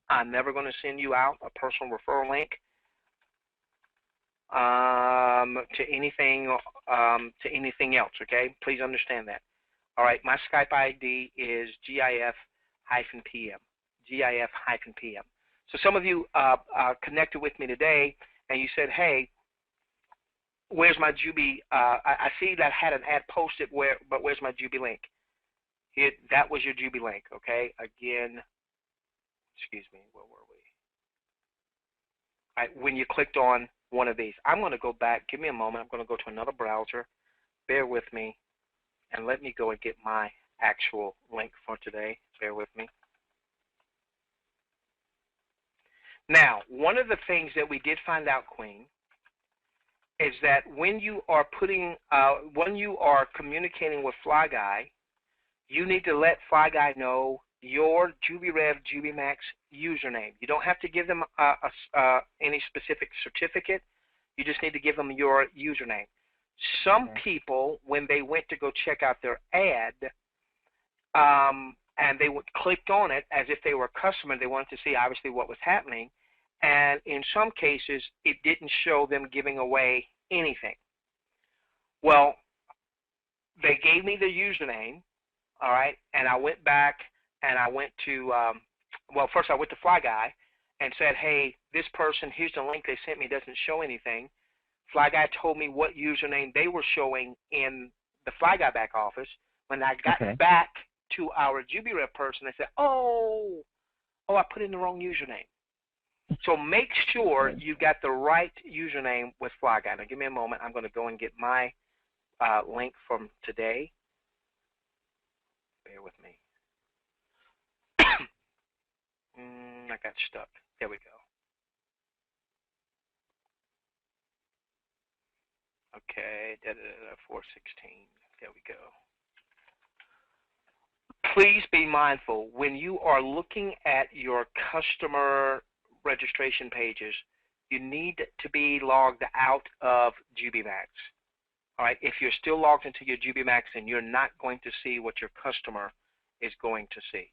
I'm never going to send you out a personal referral link to anything else, okay? Please understand that. All right, my Skype ID is GIF-PM, GIF-PM. So some of you connected with me today, and you said, hey, where's my Jubi? I see that had an ad posted, but where's my Jubi link? Here, that was your Jubi link, okay? Again, excuse me, where were we? All right, when you clicked on one of these, I'm going to go back. Give me a moment. I'm going to go to another browser. Bear with me, and let me go and get my actual link for today. Bear with me. Now, one of the things that we did find out, Queen, is that when you are communicating with Fly Guy, you need to let Fly Guy know your JubiRev JubiMax username. You don't have to give them any specific certificate. You just need to give them your username. Some people, when they went to go check out their ad, and they clicked on it as if they were a customer, they wanted to see obviously what was happening, and in some cases it didn't show them giving away anything. Well, they gave me the username, all right, and I went back and I went to, well, first I went to Fly Guy and said, hey, this person, here's the link they sent me, doesn't show anything. Fly Guy told me what username they were showing in the Fly Guy back office. When I got back to our JubiRev person and say, oh, I put in the wrong username. So make sure you got the right username with FlyGuy. Now give me a moment. I'm going to go and get my link from today. Bear with me. I got stuck. There we go. Okay, 416. There we go. Please be mindful when you are looking at your customer registration pages, you need to be logged out of JubiMax. All right, if you're still logged into your JubiMax, then you're not going to see what your customer is going to see.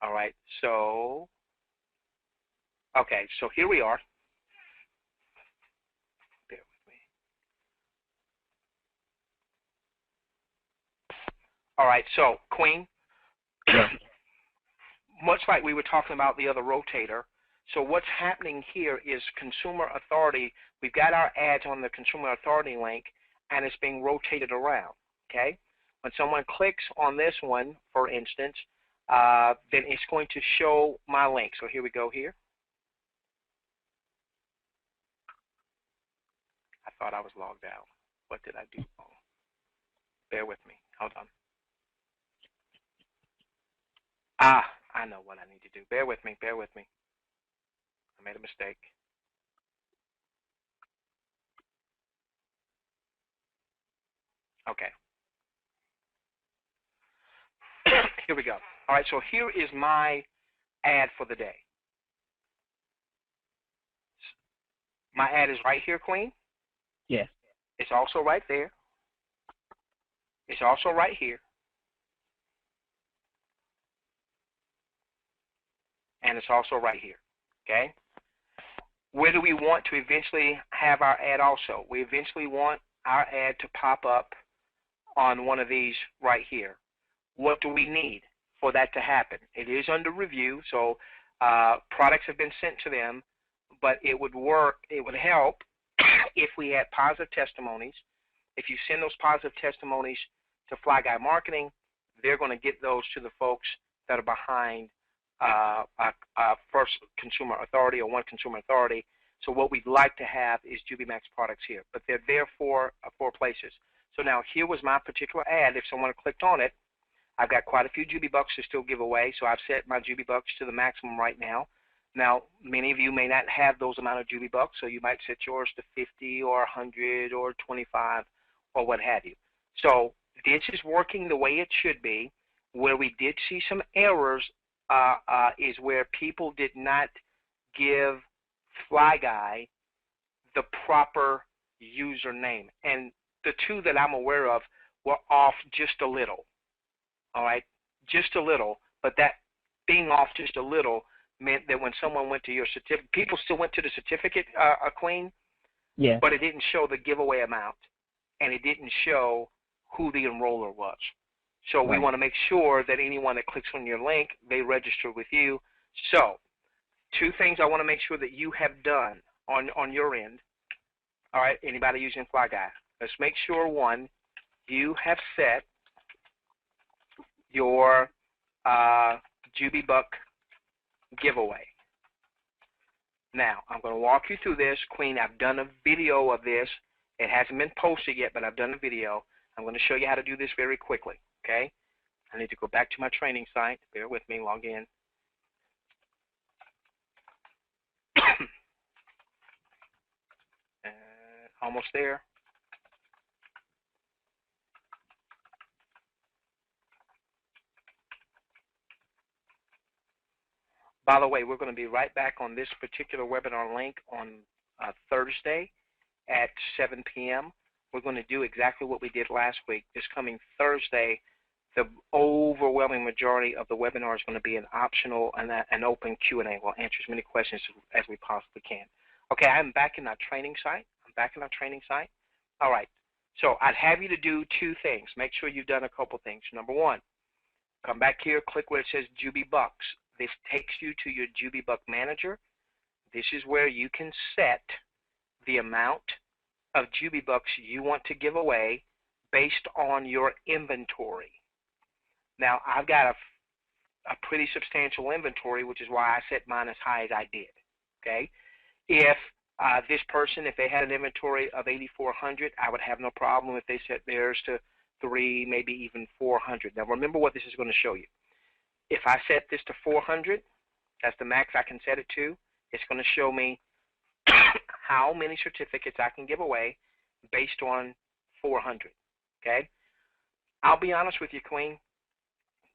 All right, so, okay, so here we are. Bear with me. All right, so Queen, much like we were talking about the other rotator, so what's happening here is consumer authority. We've got our ads on the consumer authority link, and it's being rotated around, okay? When someone clicks on this one, for instance, then it's going to show my link. So here we go here. I thought I was logged out. What did I do wrong? Bear with me. Hold on. I know what I need to do. Bear with me. Bear with me. I made a mistake. Okay. Here we go. All right, so here is my ad for the day. My ad is right here, Queen. Yes. It's also right there. It's also right here. And it's also right here, okay? Where do we want to eventually have our ad also? We eventually want our ad to pop up on one of these right here. What do we need for that to happen? It is under review, so products have been sent to them, but it would work, it would help if we had positive testimonies. If you send those positive testimonies to FlyGuy Marketing, they're going to get those to the folks that are behind First Consumer Authority or One Consumer Authority. So what we'd like to have is JubiMax products here, but they're there for four places. So now here was my particular ad. If someone clicked on it, I've got quite a few Jubi Bucks to still give away, so I've set my Jubi Bucks to the maximum right now. Now, many of you may not have those amount of Jubi Bucks, so you might set yours to 50 or 100 or 25 or what have you. So this is working the way it should be. Where we did see some errors is where people did not give FlyGuy the proper username. And the two that I'm aware of were off just a little. All right, just a little. But that being off just a little meant that when someone went to your certificate, people still went to the certificate, Queen, yeah, but it didn't show the giveaway amount, and it didn't show who the enroller was. So we want to make sure that anyone that clicks on your link, they register with you. So two things I want to make sure that you have done on your end. All right, anybody using FlyGuy, let's make sure, one, you have set your Jubi Buck giveaway. Now, I'm going to walk you through this. Queen, I've done a video of this. It hasn't been posted yet, but I've done a video. I'm going to show you how to do this very quickly, okay? I need to go back to my training site. Bear with me, log in. Almost there. By the way, we're going to be right back on this particular webinar link on Thursday at 7 p.m. We're going to do exactly what we did last week. This coming Thursday, the overwhelming majority of the webinar is going to be an optional and an open Q&A. We'll answer as many questions as we possibly can. Okay, I'm back in our training site. All right, so I'd have you to do two things. Make sure you've done a couple things. Number one, come back here, click where it says Jubi Bucks. This takes you to your Jubi Buck Manager. This is where you can set the amount of Jubi Bucks you want to give away based on your inventory. Now, I've got a pretty substantial inventory, which is why I set mine as high as I did. Okay? If this person, if they had an inventory of 8,400, I would have no problem if they set theirs to 3, maybe even 400. Now, remember what this is going to show you. If I set this to 400, that's the max I can set it to. It's going to show me how many certificates I can give away based on 400. Okay? I'll be honest with you, Queen.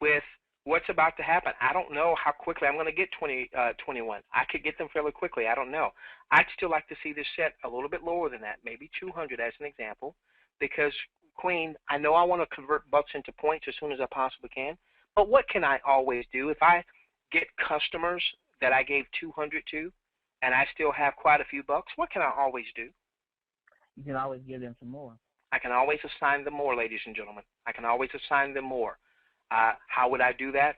With what's about to happen, I don't know how quickly I'm going to get 21. I could get them fairly quickly. I don't know. I'd still like to see this set a little bit lower than that, maybe 200 as an example, because, Queen, I know I want to convert bucks into points as soon as I possibly can, but what can I always do? If I get customers that I gave 200 to and I still have quite a few bucks, what can I always do? You can always give them some more. I can always assign them more, ladies and gentlemen. I can always assign them more. How would I do that?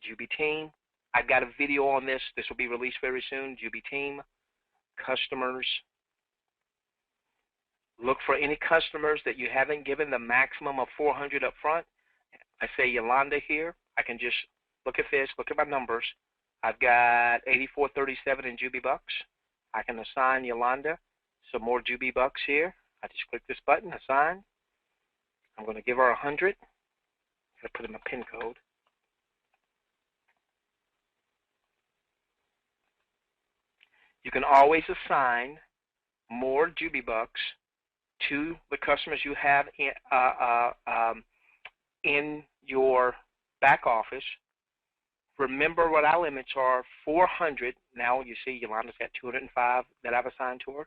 Jubi Team. I've got a video on this. This will be released very soon. Jubi Team, customers. Look for any customers that you haven't given the maximum of 400 up front. I say Yolanda here. I can just look at this, look at my numbers. I've got 8437 in Jubi Bucks. I can assign Yolanda some more Jubi Bucks here. I just click this button, assign. I'm going to give her 100. I'm going to put in my PIN code. You can always assign more Jubi Bucks to the customers you have in your back office. Remember what our limits are, 400. Now you see Yolanda's got 205 that I've assigned to her.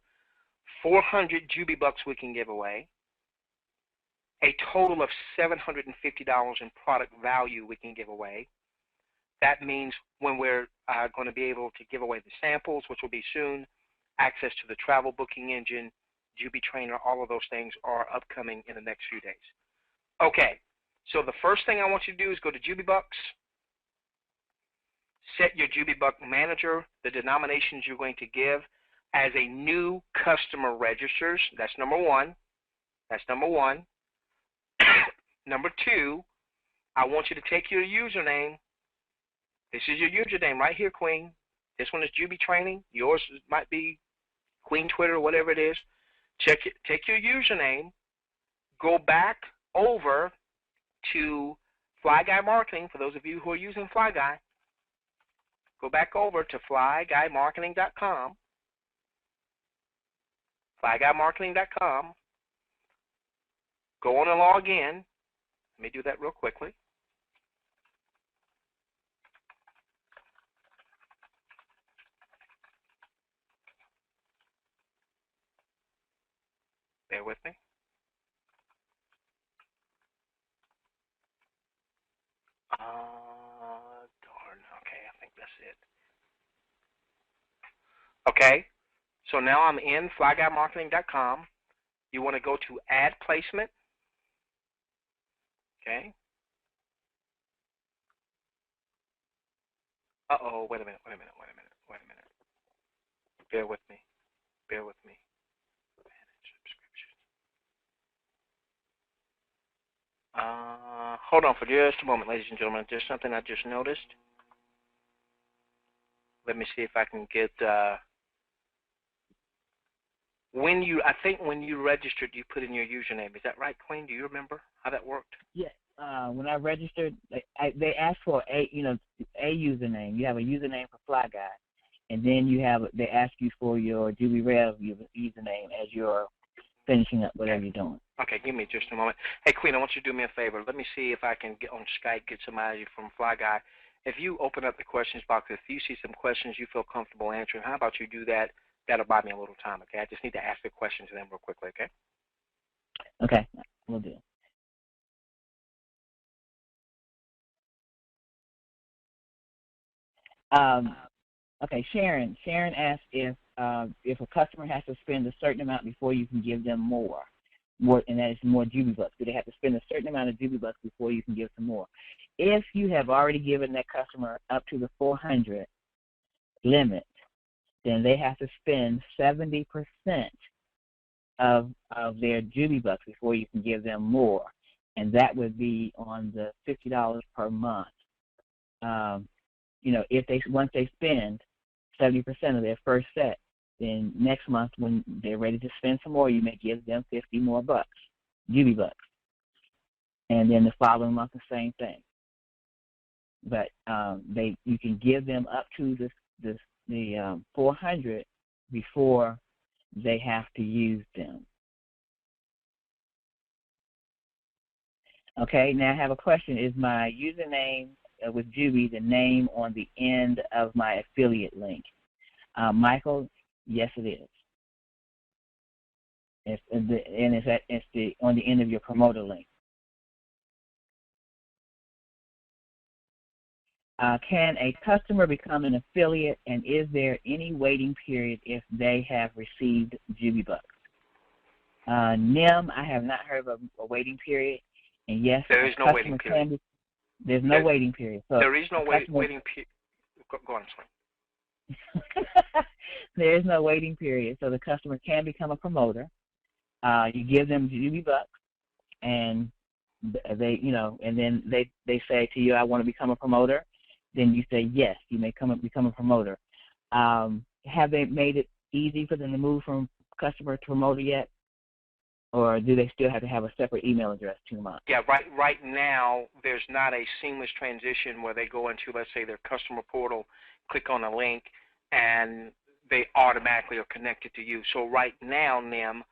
400 Jubi Bucks we can give away. A total of $750 in product value we can give away. That means when we're going to be able to give away the samples, which will be soon, access to the travel booking engine, Jubi Trainer, all of those things are upcoming in the next few days. Okay, so the first thing I want you to do is go to Jubi Bucks, set your Jubi Buck manager, the denominations you're going to give as a new customer registers. That's number one. That's number one. Number two, I want you to take your username. This is your username right here, Queen. This one is Jubi Training. Yours might be Queen Twitter, whatever it is. Take your username, go back over to Fly Guy Marketing. For those of you who are using Fly Guy, go back over to flyguymarketing.com. flyguymarketing.com. Go on and log in. Let me do that real quickly. Bear with me. Darn. Okay, I think that's it. Okay, so now I'm in flyguymarketing.com. You want to go to Add Placement. Okay. Uh-oh, wait a minute. Bear with me. Manage subscription. Hold on for just a moment, ladies and gentlemen. There's something I just noticed. Let me see if I can get, I think when you registered, you put in your username. Is that right, Queen? Do you remember how that worked? Yeah. When I registered, they asked for a username. You have a username for Fly Guy, and then they ask you for your JubiRev username as you're finishing up whatever you're doing. Okay, give me just a moment. Hey, Queen, I want you to do me a favor. Let me see if I can get on Skype, get somebody from Fly Guy. If you open up the questions box, if you see some questions you feel comfortable answering, how about you do that? That'll buy me a little time, okay? I just need to ask the questions to them real quickly, okay? Okay, we'll do. Okay, Sharon asked if a customer has to spend a certain amount before you can give them more, and that is more Jubi Bucks. Do they have to spend a certain amount of Jubi Bucks before you can give some more? If you have already given that customer up to the 400 limit, then they have to spend 70% of their Jubi Bucks before you can give them more. and that would be on the $50 per month. You know, once they spend 70% of their first set, then next month when they're ready to spend some more, you may give them 50 more bucks, Jubi bucks, and then the following month the same thing. But you can give them up to the 400 before they have to use them. Okay, now I have a question. Is my username with Jubi the name on the end of my affiliate link? Michael, yes it is. It's on the end of your promoter link. Can a customer become an affiliate, and is there any waiting period if they have received Jubi bucks? NIM, I have not heard of a waiting period, and yes, there is no waiting period. There's no waiting period. So there is no waiting period. Go on, sorry. There is no waiting period, so the customer can become a promoter. You give them Jubi bucks, and they, you know, and then they say to you, "I want to become a promoter." Then you say yes, you may become a promoter. Have they made it easy for them to move from customer to promoter yet, or do they still have to have a separate email address 2 months? Yeah, right now there's not a seamless transition where they go into, let's say, their customer portal, click on a link, and they automatically are connected to you. So right now, NIM,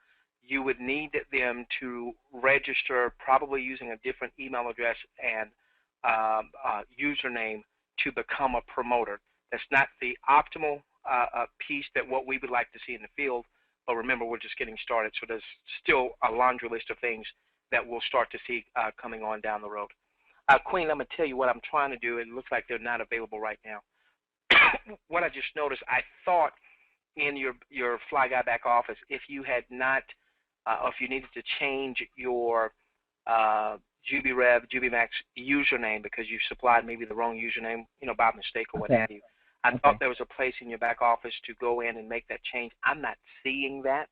you would need them to register, probably using a different email address and username, to become a promoter. That's not the optimal piece that what we would like to see in the field, but remember, we're just getting started, so there's still a laundry list of things that we'll start to see coming on down the road. Queen, I'm going to tell you what I'm trying to do. It looks like they're not available right now. What I just noticed, I thought in your Fly Guy back office, if you had not, or if you needed to change your JubiRev, JubiMax username because you supplied maybe the wrong username, you know, by mistake or what have you. I thought there was a place in your back office to go in and make that change. I'm not seeing that,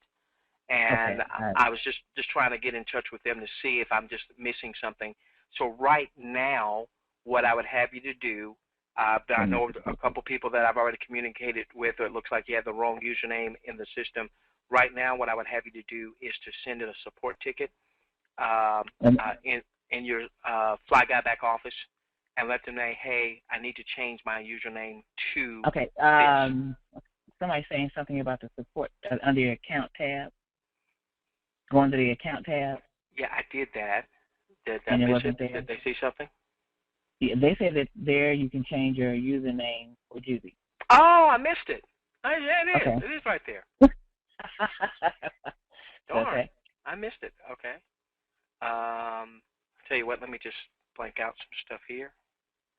and I was just trying to get in touch with them to see if I'm just missing something. So right now, what I would have you to do, I know a couple people that I've already communicated with, or it looks like you have the wrong username in the system. Right now, what I would have you to do is to send in a support ticket in your Fly Guy back office, and let them know, hey, I need to change my username to somebody's saying something about the support under your account tab. Go under the account tab. Yeah, I did that. Did they say something? Yeah, they said that there you can change your username for Jubi. Oh, I missed it. Yeah, it is. Okay. It is right there. Darn. Okay. I missed it. Okay. I'll tell you what, let me just blank out some stuff here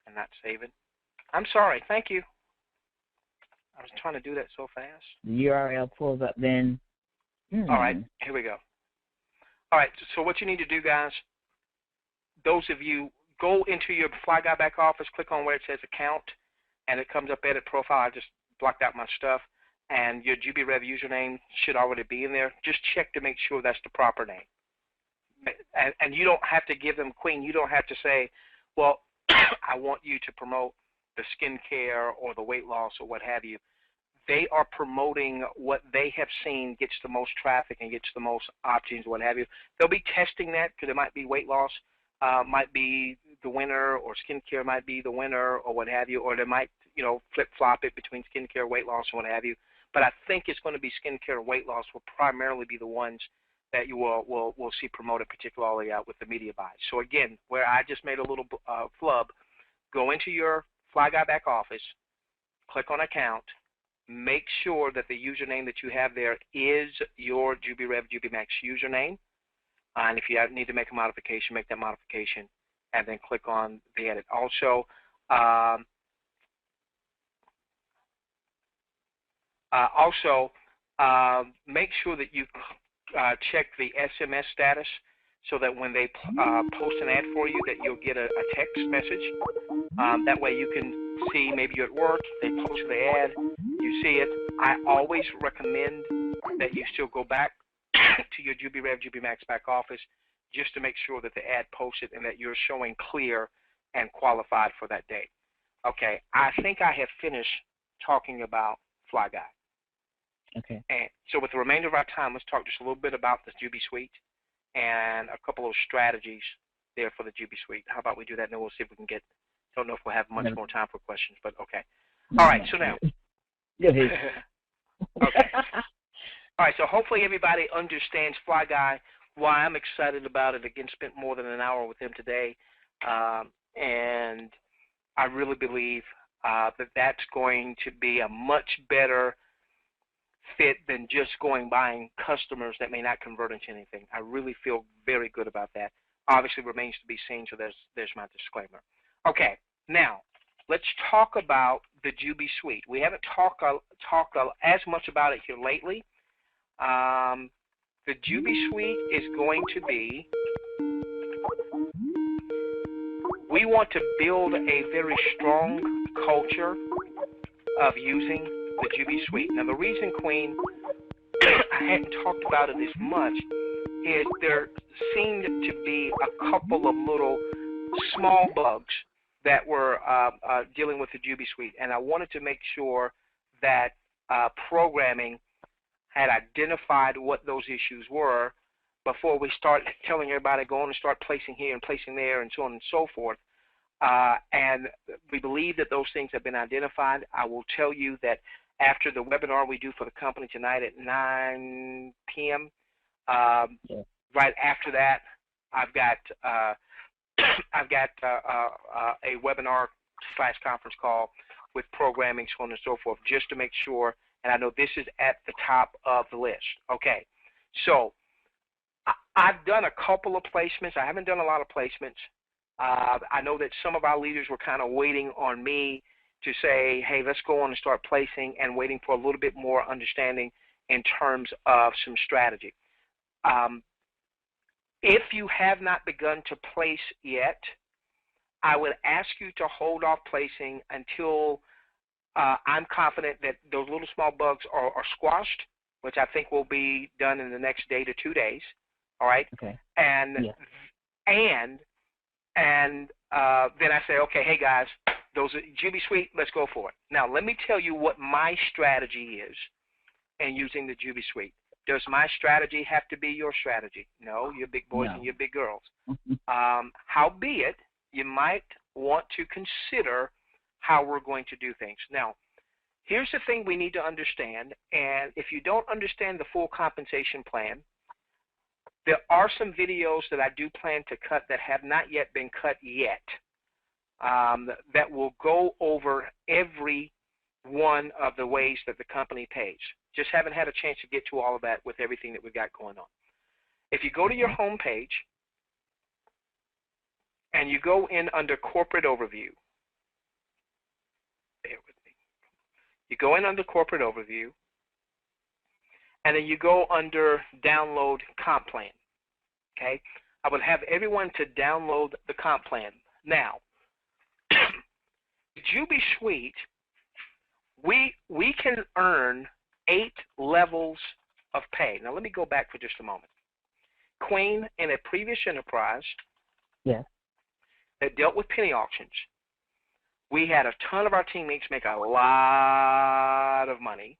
and not save it. I'm sorry. Thank you. I was trying to do that so fast. The URL pulls up then. All right. Here we go. All right. So what you need to do, guys, those of you, go into your Fly Guy back office, click on where it says account, and it comes up edit profile. I just blocked out my stuff, and your JubiRev username should already be in there. Just check to make sure that's the proper name. And you don't have to give them, Queen, you don't have to say, well, I want you to promote the skincare or the weight loss or what have you. They are promoting what they have seen gets the most traffic and gets the most options, what have you. They'll be testing that because it might be weight loss, might be the winner, or skincare might be the winner, or what have you, or they might, you know, flip-flop it between skincare, weight loss, and what have you. But I think it's going to be skincare and weight loss will primarily be the ones that you will see promoted, particularly out with the media buys. So again, where I just made a little flub, go into your Fly Guy back office, click on account, make sure that the username that you have there is your JubiRev JubiMax username, and if you need to make a modification, make that modification, and then click on the edit. Also, make sure that you check the SMS status so that when they post an ad for you, that you'll get a text message. That way you can see, maybe you're at work, they post the ad, you see it. I always recommend that you still go back to your JubiRev JubiMax back office, just to make sure that the ad posted and that you're showing clear and qualified for that day. Okay, I think I have finished talking about Fly Guy. Okay. And so with the remainder of our time, let's talk just a little bit about the JubiSuite and a couple of strategies there for the JubiSuite. How about we do that, and then we'll see if we can get, don't know if we'll have much more time for questions, but okay. All right, so now. Okay. All right, so hopefully everybody understands Fly Guy, why I'm excited about it. Again, spent more than an hour with him today, and I really believe that that's going to be a much better fit than just buying customers that may not convert into anything. I really feel very good about that. Obviously, remains to be seen, so there's my disclaimer. Okay, now let's talk about the JubiSuite. We haven't talked as much about it here lately. The JubiSuite is going to be, we want to build a very strong culture of using the JubiSuite. Now, the reason, Queen, I hadn't talked about it as much is there seemed to be a couple of little small bugs that were dealing with the JubiSuite, and I wanted to make sure that programming had identified what those issues were before we start telling everybody go on and start placing here and placing there and so on and so forth. And we believe that those things have been identified. I will tell you that after the webinar we do for the company tonight at 9 p.m., right after that, I've got a webinar / conference call with programming, so on and so forth, just to make sure. And I know this is at the top of the list. Okay, so I've done a couple of placements. I haven't done a lot of placements. I know that some of our leaders were kind of waiting on me to say, hey, let's go on and start placing, and waiting for a little bit more understanding in terms of some strategy. If you have not begun to place yet, I would ask you to hold off placing until I'm confident that those little small bugs are squashed, which I think will be done in the next day to 2 days. All right. Okay. And then I say, okay, hey guys, those are JubiSuite, let's go for it. Now let me tell you what my strategy is in using the JubiSuite. Does my strategy have to be your strategy? No, you're big boys and you're big girls. Howbeit, you might want to consider how we're going to do things. Now, here's the thing we need to understand, and if you don't understand the full compensation plan, there are some videos that I do plan to cut that have not yet been cut yet, that will go over every one of the ways that the company pays. Just haven't had a chance to get to all of that with everything that we've got going on. If you go to your home page and you go in under Corporate Overview, bear with me. You go in under Corporate Overview, and then you go under Download Comp Plan. Okay? I would have everyone to download the comp plan. Now, JubiSuite, we can earn 8 levels of pay. Now, let me go back for just a moment. Queen, in a previous enterprise that dealt with penny auctions, we had a ton of our teammates make a lot of money.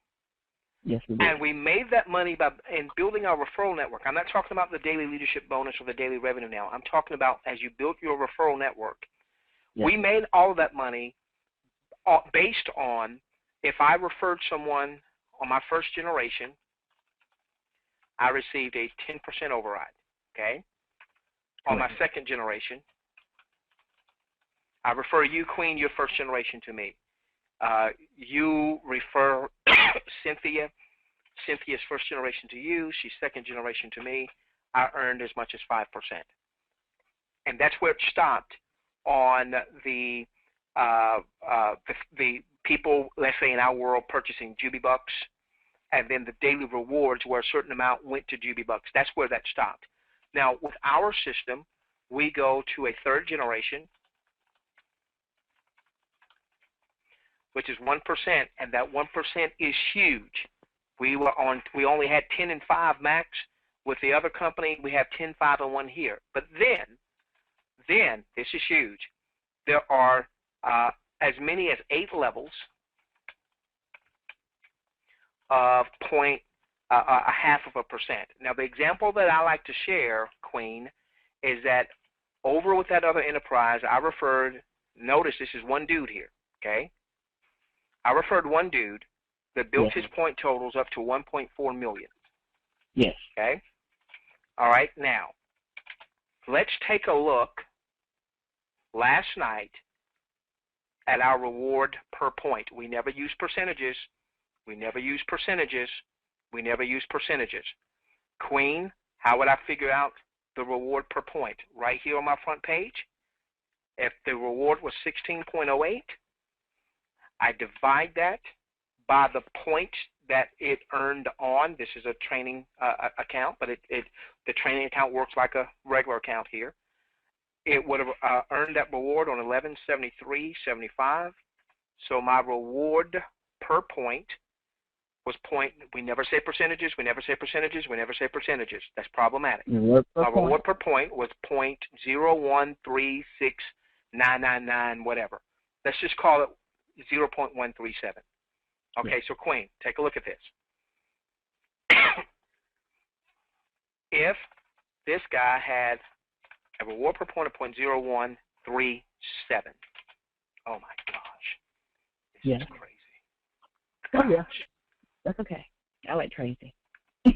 Yes, we did. And we made that money in building our referral network. I'm not talking about the daily leadership bonus or the daily revenue now. I'm talking about as you built your referral network. Yes. We made all of that money based on if I referred someone on my first generation, I received a 10% override. Okay? On my second generation, I refer you, Queen, your first generation to me. You refer Cynthia, Cynthia's first generation to you, she's second generation to me, I earned as much as 5%. And that's where it stopped on the people, let's say in our world, purchasing JubiBucks, and then the daily rewards where a certain amount went to JubiBucks. That's where that stopped. Now, with our system, we go to a third generation, which is 1%, and that 1% is huge. We only had 10 and 5 max. With the other company, we have 10, 5, and 1 here. But then this is huge. There are as many as 8 levels of a half of a percent. Now, the example that I like to share, Queen, is that over with that other enterprise, I referred, notice this is one dude here, okay? I referred one dude that built his point totals up to 1.4 million. Yes. Okay? All right, now, let's take a look last night at our reward per point. We never use percentages. We never use percentages. We never use percentages. Queen, how would I figure out the reward per point? Right here on my front page, if the reward was 16.08, I divide that by the points that it earned on. This is a training account, but the training account works like a regular account here. It would have earned that reward on 1173.75. So my reward per point was point. We never say percentages. We never say percentages. We never say percentages. That's problematic. My reward per point was 0.0136999 whatever. Let's just call it 0.137. Okay, so Queen, take a look at this. If this guy had a reward per point of 0.0137, oh my gosh, this is crazy. Oh yeah, that's okay. I like crazy. Okay.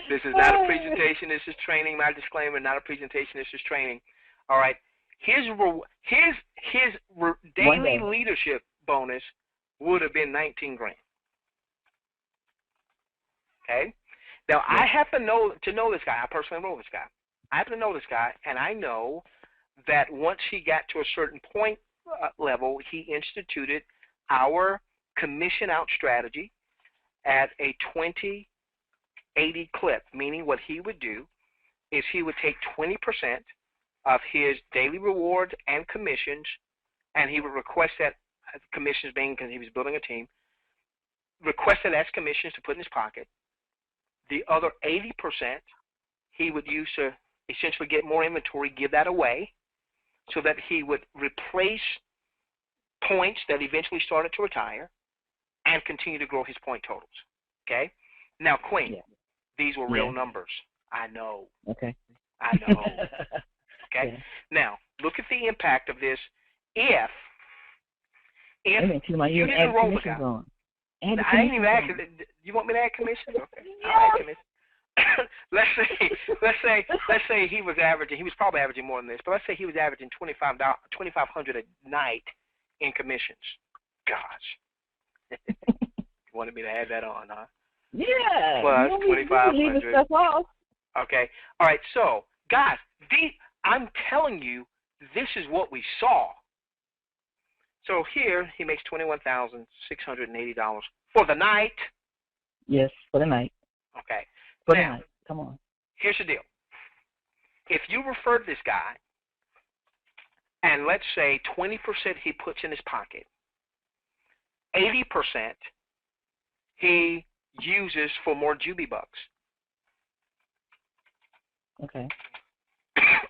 This is not a presentation. This is training. My disclaimer: not a presentation. This is training. All right. His daily leadership bonus would have been 19 grand. Okay. Now I happen to know this guy. I personally know this guy. I happen to know this guy, and I know that once he got to a certain point level, he instituted our commission out strategy at a 20-80 clip. Meaning, what he would do is he would take 20% of his daily rewards and commissions, and he would request that commissions, being because he was building a team, request that as commissions to put in his pocket. The other 80% he would use to essentially get more inventory, give that away, so that he would replace points that eventually started to retire and continue to grow his point totals. Okay? Now, Queen, these were real numbers. I know. Okay. I know. Okay? Now, look at the impact of this if you didn't enroll the guy. I ain't even add. You want me to add commission? Okay, I'll add commission. let's say he was averaging. He was probably averaging more than this, but let's say he was averaging $2,500 a night in commissions. Gosh, you wanted me to add that on, huh? Yeah. Plus 2,500. Okay. All right. So, guys, I'm telling you, this is what we saw. So here he makes $21,680 for the night. Yes, for the night. Okay. For the night. Come on. Here's the deal. If you referred this guy, and let's say 20% he puts in his pocket, 80% he uses for more Jubi bucks. Okay.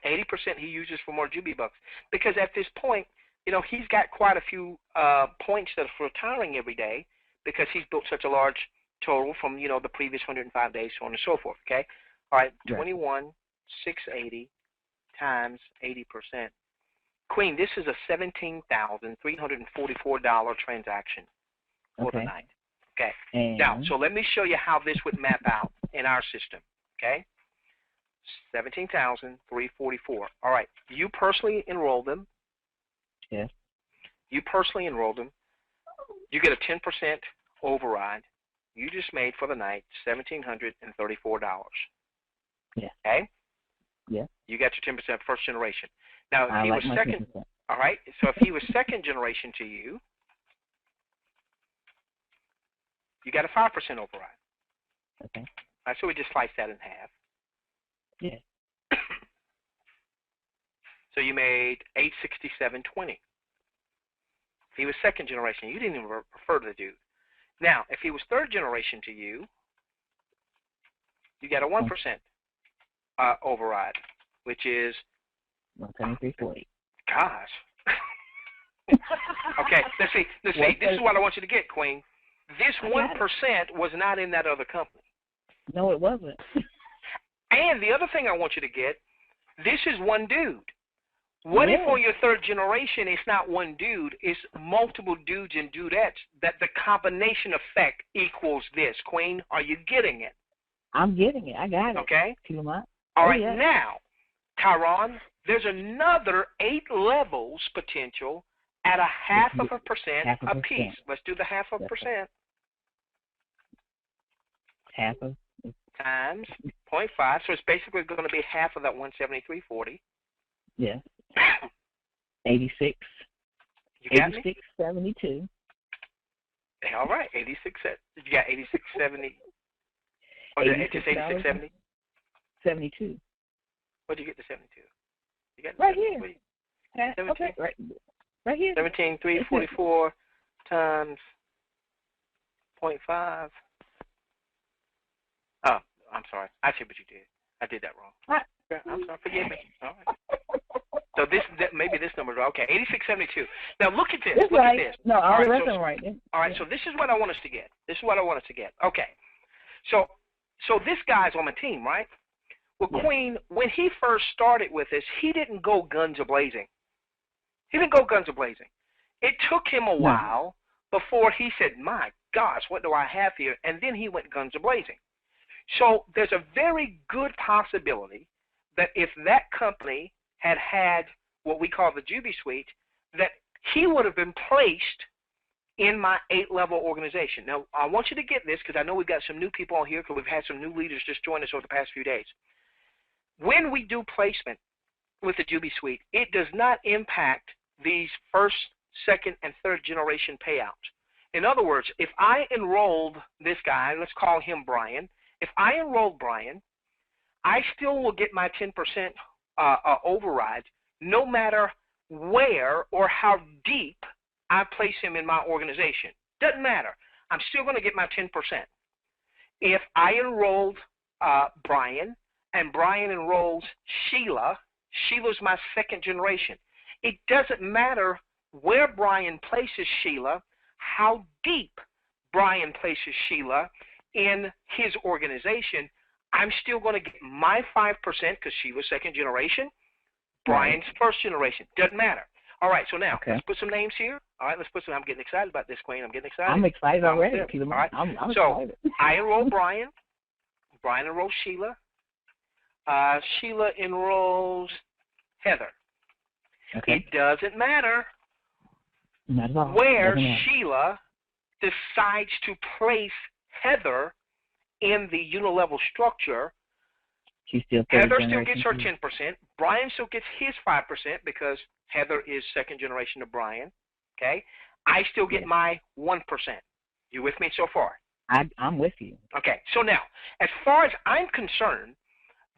80% he uses for more Jubi bucks, because at this point, he's got quite a few points that are retiring every day because he's built such a large total from, the previous 105 days, so on and so forth, okay? All right, 21,680 times 80%. Queen, this is a $17,344 transaction for the night. Okay. And now, so let me show you how this would map out in our system, okay? 17,344. All right, you personally enrolled them. Yes. You personally enrolled them. You get a 10% override. You just made for the night $1,734. Yeah. Okay? Yeah. You got your 10% first generation. Now, if he was second, 10%. all right, so if he was second generation to you, you got a 5% override. Okay. All right, so we just slice that in half. Yeah. So you made $867.20. If he was second generation, you didn't even refer to the dude. Now, if he was third generation to you, you got a 1% override, which is 173.40. Gosh. Okay, let's see. This is what I want you to get, Queen. This 1% was not in that other company. No, it wasn't. And the other thing I want you to get, this is one dude. What if on your third generation it's not one dude, it's multiple dudes and dudettes, that the combination effect equals this, Queen? Are you getting it? I'm getting it. I got it. Okay. All right, now, Tyron, there's another 8 levels potential at a 0.5% a piece. Let's do the 0.5%. Half of times 0.5, so it's basically going to be half of that 173.40. Yes. 86. You got 86.72. All right, 86. You got 86.70. Or did just 86.70? 72. What did you get to 72? You got right here. 17. Okay, right here. 17,344 times 0.5. Oh, I'm sorry. I see what you did. I did that wrong. What? I'm sorry. Forgive me. All right. So maybe this number is okay. 86.72. Now look at this. Look at this. No, all the rest of them right. All right. So this is what I want us to get. Okay. So this guy's on my team, right? Well, Queen, when he first started with us, he didn't go guns a-blazing. It took him a while before he said, my gosh, what do I have here? And then he went guns a-blazing. So there's a very good possibility that if that company had what we call the JubiSuite, that he would have been placed in my 8-level organization. Now, I want you to get this because I know we've got some new people on here because we've had some new leaders just join us over the past few days. When we do placement with the JubiSuite, it does not impact these first, second, and third generation payouts. In other words, if I enrolled this guy, let's call him Brian, if I enrolled Brian, I still will get my 10% override no matter where or how deep I place him in my organization. Doesn't matter. I'm still going to get my 10%. If I enrolled Brian and Brian enrolls Sheila, Sheila's my second generation. It doesn't matter where Brian places Sheila, how deep Brian places Sheila in his organization, I'm still going to get my 5% because Sheila's second generation, Brian's first generation. Doesn't matter. All right, so now let's put some names here. All right, let's put some. I'm getting excited about this, Queen. I'm getting excited. I'm excited already. All right. I'm excited. So I enroll Brian. Brian enrolls Sheila. Sheila enrolls Heather. It doesn't matter where Sheila decides to place Heather in the unilevel structure. Heather still gets her 10%. Brian still gets his 5% because Heather is second generation to Brian. Okay, I still get my 1%. You with me so far? I'm with you. Okay, so now, as far as I'm concerned,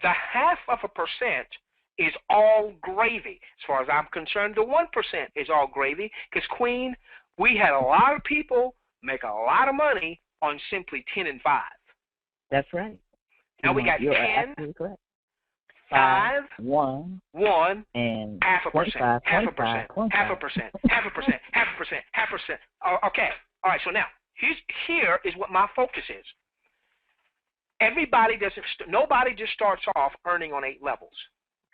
the 0.5% is all gravy. As far as I'm concerned, the 1% is all gravy because, Queen, we had a lot of people make a lot of money on simply 10 and 5. That's right. Now we got 10, 5, 1, and 0.5%. Okay. All right. So now here is what my focus is. Nobody just starts off earning on 8 levels.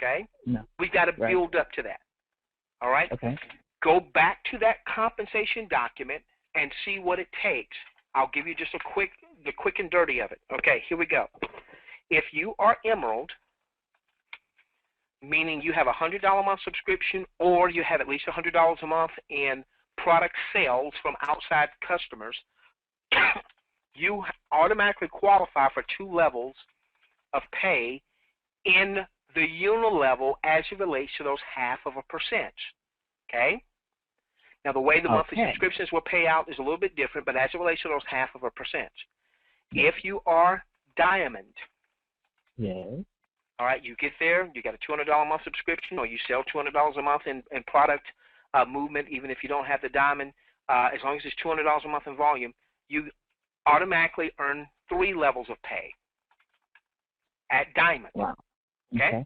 Okay. No. We've got to build up to that. All right. Okay. Go back to that compensation document and see what it takes. I'll give you just the quick and dirty of it. Okay, here we go. If you are Emerald, meaning you have a $100 a month subscription or you have at least $100 a month in product sales from outside customers, you automatically qualify for 2 levels of pay in the unilevel as it relates to those 0.5%. Okay? Now, the way the monthly subscriptions will pay out is a little bit different, but as it relates to those 0.5%. If you are Diamond, all right, you get there, you got a $200 a month subscription, or you sell $200 a month in product movement, even if you don't have the diamond, as long as it's $200 a month in volume, you automatically earn 3 levels of pay at diamond. Wow. Okay?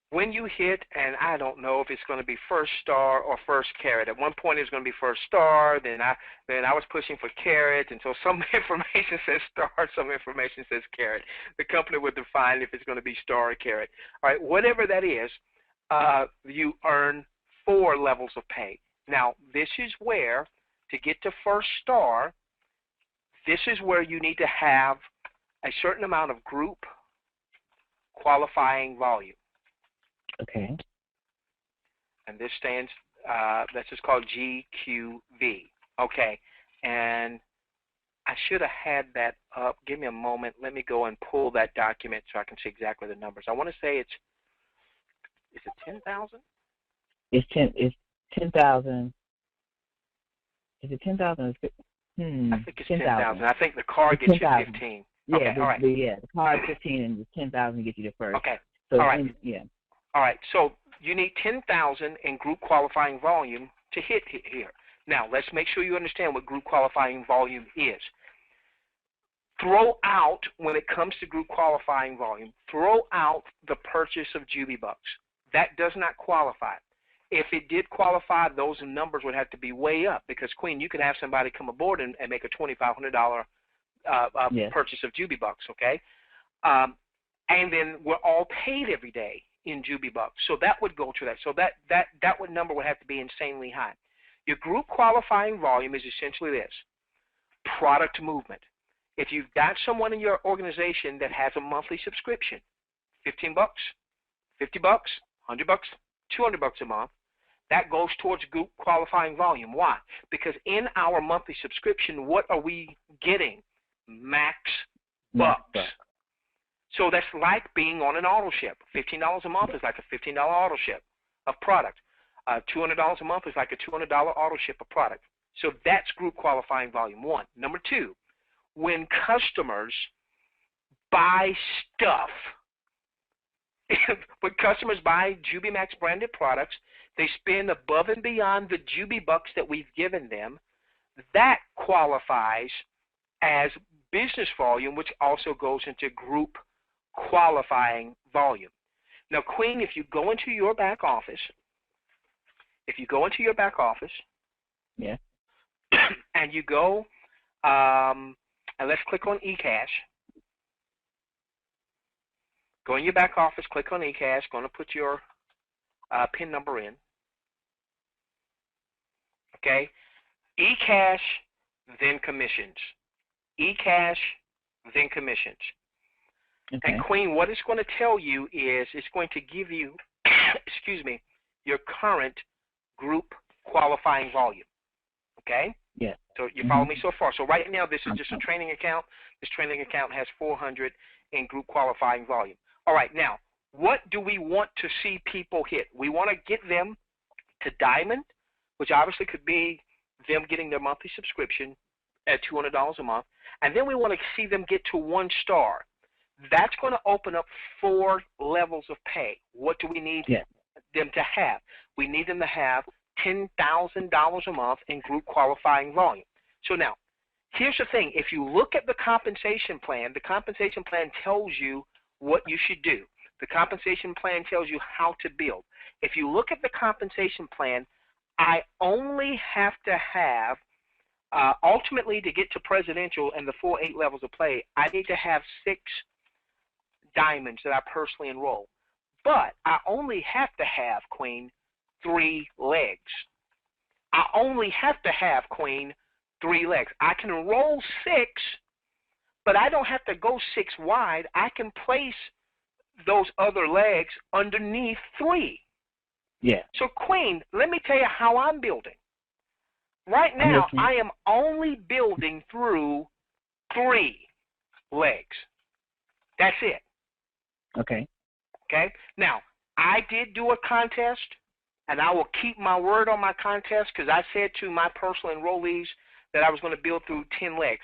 When you hit, and I don't know if it's going to be first star or first carat. At one point it was going to be first star, then I was pushing for carat, and so some information says star, some information says carat. The company would define if it's going to be star or carat. All right, whatever that is, you earn 4 levels of pay. Now, this is where, to get to first star, this is where you need to have a certain amount of group qualifying volume. Okay. And this stands, that's just called GQV. Okay. And I should have had that up. Give me a moment. Let me go and pull that document so I can see exactly the numbers. I want to say it's, is it 10,000? It's 10,000. Is it 10,000? I think it's 10,000. I think the card gets you 15. Yeah, okay, all right. The card 15 and the 10,000 gets you the first. Okay. So all right. Yeah. All right, so you need 10,000 in group qualifying volume to hit here. Now, let's make sure you understand what group qualifying volume is. Throw out, when it comes to group qualifying volume, throw out the purchase of JubiBucks. That does not qualify. If it did qualify, those numbers would have to be way up because, Queen, you could have somebody come aboard and make a $2,500 yes. purchase of JubiBucks, okay? And then we're all paid every day in JubiBucks. So that would go to that. So that number would have to be insanely high. Your group qualifying volume is essentially this: product movement. If you've got someone in your organization that has a monthly subscription, $15, $50, $100, $200 a month, that goes towards group qualifying volume. Why? Because in our monthly subscription, what are we getting? Max bucks. So that's like being on an auto ship. $15 a month is like a $15 auto ship of product. $200 a month is like a $200 auto ship of product. So that's group qualifying volume 1. Number 2, when customers buy stuff, when customers buy JubiMax branded products, they spend above and beyond the JubiBucks that we've given them. That qualifies as business volume, which also goes into group qualifying volume. Now, Queen, if you go into your back office, yeah, and you go, and let's click on eCash. Go in your back office, click on eCash, going to put your PIN number in. Okay, eCash, then commissions. eCash, then commissions. Okay. And Queen, what it's going to tell you is it's going to give you, excuse me, your current group qualifying volume. Okay? Yeah. So you follow me so far. So right now this is just a training account. This training account has 400 in group qualifying volume. All right, now, what do we want to see people hit? We want to get them to diamond, which obviously could be them getting their monthly subscription at $200 a month. And then we want to see them get to 1 star. That's going to open up 4 levels of pay. What do we need them to have? We need them to have $10,000 a month in group qualifying volume. So now, here's the thing. If you look at the compensation plan tells you what you should do. The compensation plan tells you how to build. If you look at the compensation plan, I only have to have, ultimately to get to presidential and the full 8 levels of play, I need to have 6 diamonds that I personally enroll. But I only have to have, Queen, 3 legs. I only have to have, Queen, 3 legs. I can enroll 6, but I don't have to go 6 wide. I can place those other legs underneath 3. Yeah. So, Queen, let me tell you how I'm building. Right now, I am only building through 3 legs. That's it. Okay. Okay? Now, I did do a contest, and I will keep my word on my contest because I said to my personal enrollees that I was going to build through 10 legs.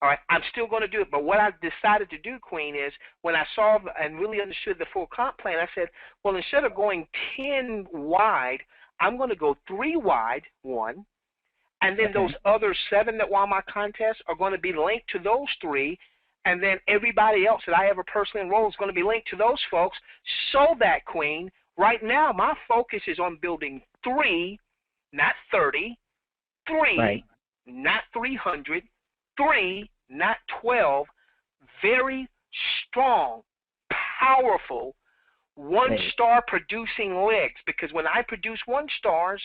All right, I'm still going to do it, but what I decided to do, Queen, is when I saw and really understood the full comp plan, I said, well, instead of going 10 wide, I'm going to go 3 wide, 1, and then Okay. those other 7 that were on my contest are going to be linked to those 3, and then everybody else that I ever personally enroll is going to be linked to those folks, so that, Queen, right now my focus is on building 3, not 30, 3, Right. not 300, 3, not 12, very strong, powerful, 1-star producing legs, because when I produce 1 stars,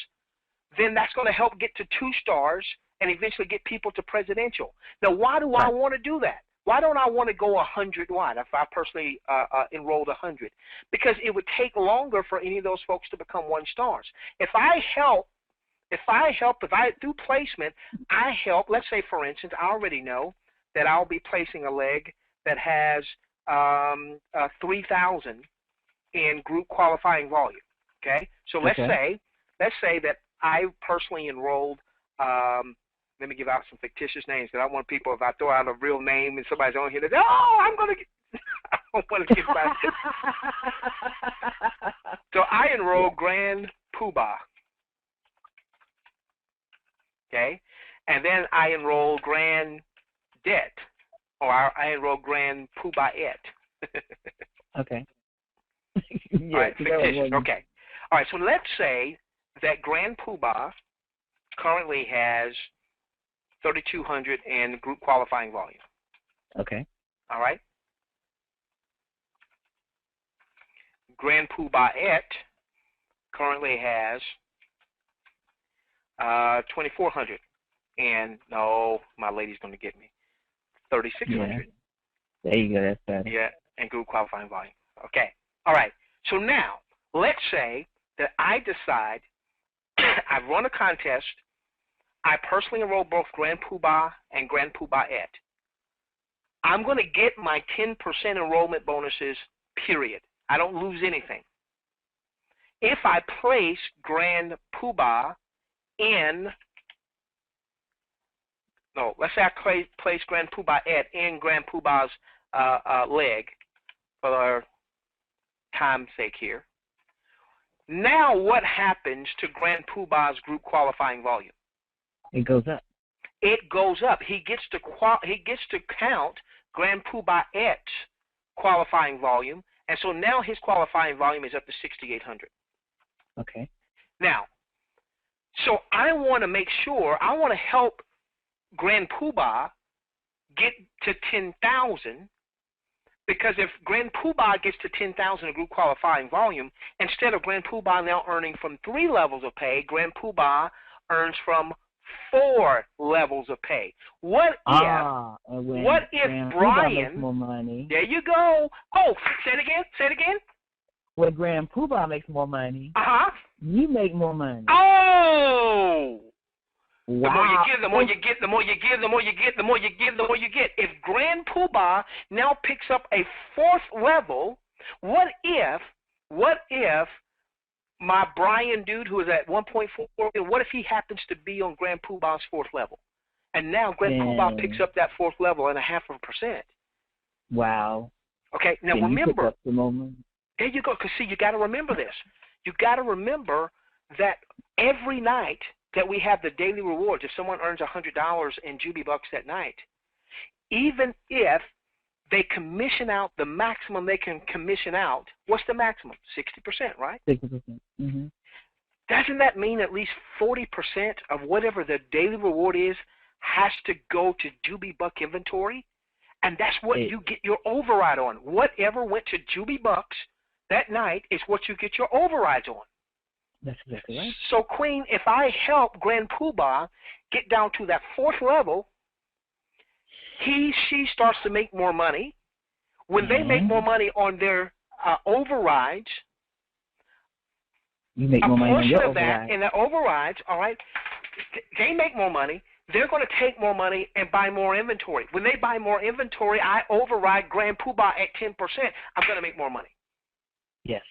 then that's going to help get to 2 stars and eventually get people to presidential. Now, why do I want to do that? Why don't I want to go 100 wide if I personally enrolled 100? Because it would take longer for any of those folks to become 1 stars. If I do placement, I help, let's say, for instance, I already know that I'll be placing a leg that has 3,000 in group qualifying volume, okay? So let's say that I personally enrolled, let me give out some fictitious names, because I want people, if I throw out a real name and somebody's on here, they say, oh, I'm going to get, I don't want to give back. So I enrolled Grand Poobah, okay? And then I enrolled Grand Det, or I enrolled Grand Poobah-et. Okay. All right, fictitious, okay. All right, so let's say that Grand Poobah currently has 3,200 in group qualifying volume. Okay. All right. Grand Poobah-et currently has 2,400, and no, my lady's going to get me 3,600. Yeah. There you go. That's better. Yeah, and group qualifying volume. Okay. All right. So now, let's say that I decide I've run a contest. I personally enroll both Grand Poobah and Grand Poobah-et. I'm going to get my 10% enrollment bonuses, period. I don't lose anything. If I place Grand Poobah in, no, let's say I place Grand Poobah-et in Grand Poobah's leg, for our time's sake here. Now what happens to Grand Poobah's group qualifying volume? It goes up. It goes up. He gets to count Grand Poobah-et's qualifying volume, and so now his qualifying volume is up to 6,800. Okay. Now, so I want to make sure, I want to help Grand Poobah get to 10,000, because if Grand Poobah gets to 10,000 in group qualifying volume, instead of Grand Poobah now earning from 3 levels of pay, Grand Poobah earns from 4 levels of pay. What if Brian makes more money? There you go. Oh, say it again. Say it again. When Grand Poobah makes more money, you make more money. Oh. Wow. The more you give, the more you get, the more you give, the more you get, the more you give, the more you get. If Grand Poobah now picks up a 4th level, what if my Brian dude, who is at 1.4, what if he happens to be on Grand Poobah's 4th level? And now Grand Poobah picks up that 4th level and 0.5%. Wow. Okay, now remember, there you go, because see, you got to remember this. You got to remember that every night that we have the daily rewards, if someone earns $100 in Jubi Bucks that night, even if they commission out the maximum they can commission out, what's the maximum? 60%, right? 60%. Mm-hmm. Doesn't that mean at least 40% of whatever the daily reward is has to go to Jubi Buck inventory? And that's what you get your override on. Whatever went to Jubi Bucks that night is what you get your overrides on. That's exactly right. So, Queen, if I help Grand Poobah get down to that 4th level, she starts to make more money. When they make more money on their overrides, you make more money on your overrides. And the overrides, all right, they make more money. They're going to take more money and buy more inventory. When they buy more inventory, I override Grand Poobah at 10%. I'm going to make more money. Yes.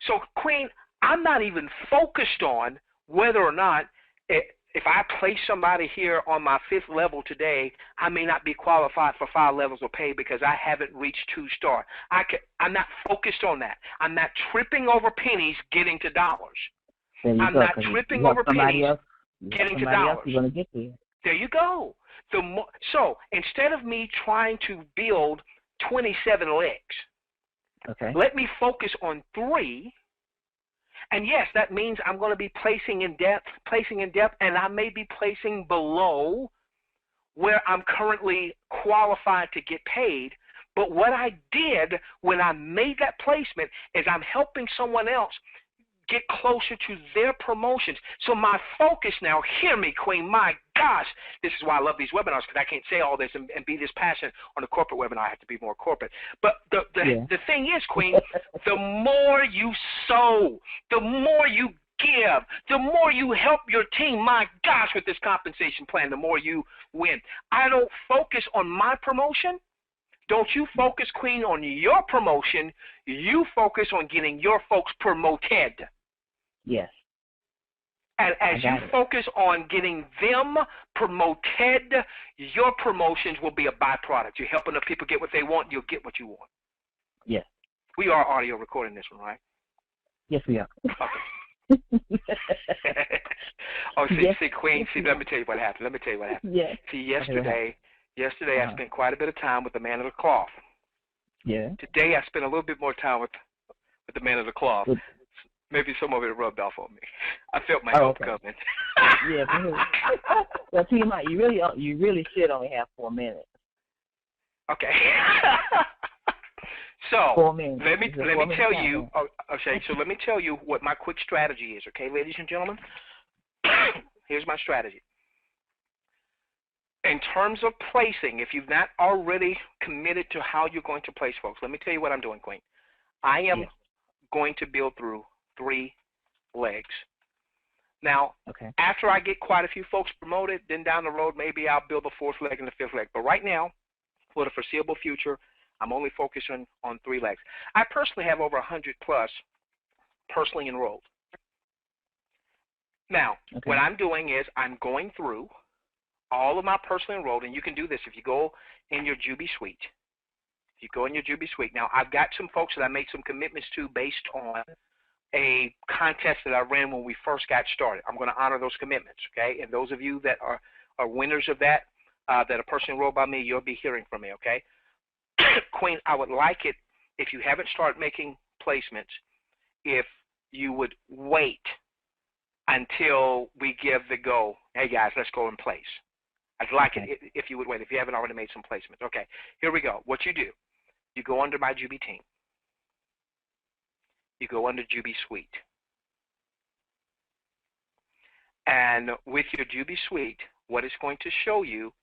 So, Queen, I'm not even focused on whether or not if I place somebody here on my 5th level today, I may not be qualified for 5 levels of pay because I haven't reached 2-star. I'm not focused on that. I'm not tripping over pennies getting to dollars. There you I'm go, not tripping over pennies, getting to dollars. You're going to get there. There you go. So instead of me trying to build 27 legs, okay, let me focus on 3. And yes, that means I'm going to be placing in depth, and I may be placing below where I'm currently qualified to get paid. But what I did when I made that placement is I'm helping someone else get closer to their promotions. So my focus now, hear me, Queen, my gosh, this is why I love these webinars, because I can't say all this and be this passionate on a corporate webinar. I have to be more corporate. But the thing is, Queen, the more you sow, the more you give, the more you help your team, my gosh, with this compensation plan, the more you win. I don't focus on my promotion. Don't you focus, Queen, on your promotion. You focus on getting your folks promoted. Yes. And as you focus on getting them promoted, your promotions will be a byproduct. You're helping the people get what they want, you'll get what you want. Yes. We are audio recording this one, right? Yes, we are. Okay. See, Queen, let me tell you what happened. Yes. See, yesterday I spent quite a bit of time with the man of the cloth. Yeah. Today I spent a little bit more time with the man of the cloth. Maybe some of it rubbed off on me. I felt my help coming. Yeah. Well, TMI, you really should only have 4 minutes. Okay. So 4 minutes. let me tell you. Okay. So let me tell you what my quick strategy is. Okay, ladies and gentlemen. Here's my strategy. In terms of placing, if you've not already committed to how you're going to place folks, let me tell you what I'm doing, Queen. I am going to build through 3 legs. Now, after I get quite a few folks promoted, then down the road, maybe I'll build the 4th leg and the 5th leg. But right now, for the foreseeable future, I'm only focusing on 3 legs. I personally have over 100 plus personally enrolled. Now, what I'm doing is I'm going through all of my personally enrolled, and you can do this if you go in your JubiSuite. Now, I've got some folks that I made some commitments to based on a contest that I ran when we first got started. I'm going to honor those commitments, okay? And those of you that are winners of that, that are personally enrolled by me, you'll be hearing from me, okay? Queen, I would like it if you haven't started making placements, if you would wait until we give the go, hey guys, let's go in place. I'd like it if you would wait, if you haven't already made some placements. Okay, here we go. What you do, you go under my Jubi team. You go under JubiSuite. And with your JubiSuite, what it's going to show you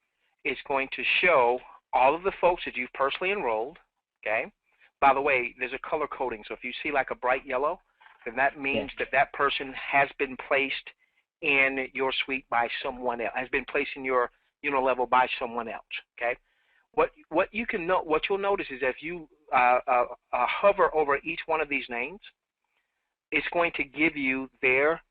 is going to show all of the folks that you've personally enrolled, okay? By the way, there's a color coding, so if you see like a bright yellow, then that means that person has been placed in your suite by someone else, has been placed in your level by someone else, okay? What you'll notice is if you hover over each one of these names, it's going to give you their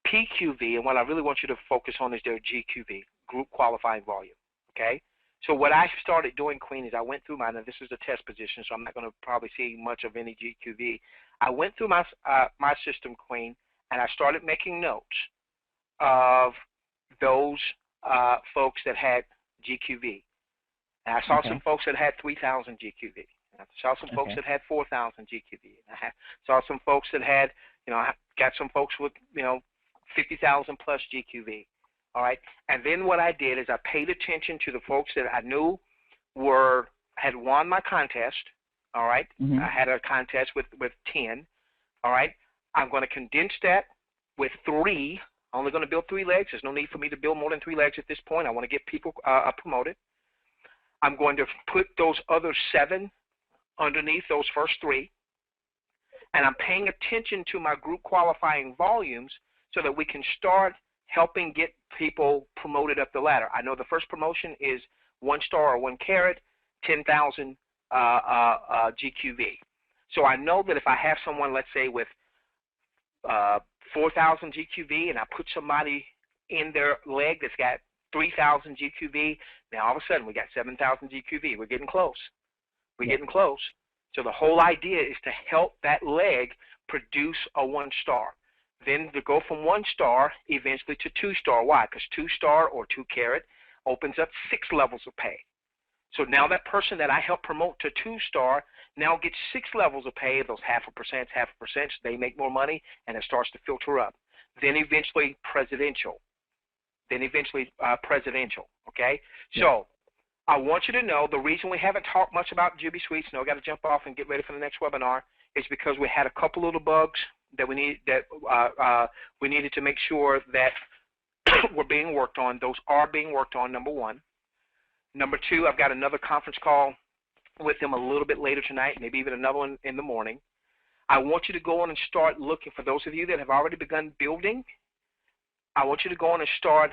PQV, and what I really want you to focus on is their GQV, group qualifying volume, okay? So what I started doing, Queen, is I went through mine, and this is a test position, so I'm not going to probably see much of any GQV. I went through my system, Queen, and I started making notes of those folks that had GQV. And I saw some folks that had 3,000 GQV. I saw some folks that had 4,000 GQV. I saw some folks that had, I got some folks with, 50,000 plus GQV. All right. And then what I did is I paid attention to the folks that I knew had won my contest. All right. I had a contest with 10. All right. I'm going to condense that with 3. I'm only going to build 3 legs. There's no need for me to build more than 3 legs at this point. I want to get people promoted. I'm going to put those other 7 underneath those first 3. And I'm paying attention to my group qualifying volumes so that we can start helping get people promoted up the ladder. I know the first promotion is 1 star or 1 carat, 10,000 GQV. So I know that if I have someone, let's say, with 4,000 GQV, and I put somebody in their leg that's got 3,000 GQV, now all of a sudden we got 7,000 GQV. We're getting close. Getting close. So the whole idea is to help that leg produce a 1 star. then to go from 1 star eventually to 2 star. Why? Because 2 star or 2 carat opens up 6 levels of pay. So now that person that I help promote to 2 star now gets 6 levels of pay. Those 0.5%, 0.5%, they make more money, and it starts to filter up. Then eventually presidential. Okay? Yeah. So I want you to know the reason we haven't talked much about JubiSuite, and I've got to jump off and get ready for the next webinar, is because we had a couple little bugs that we needed to make sure that were being worked on. Those are being worked on, number 1. Number 2, I've got another conference call with them a little bit later tonight, maybe even another one in the morning. I want you to go on and start looking. For those of you that have already begun building, I want you to go on and start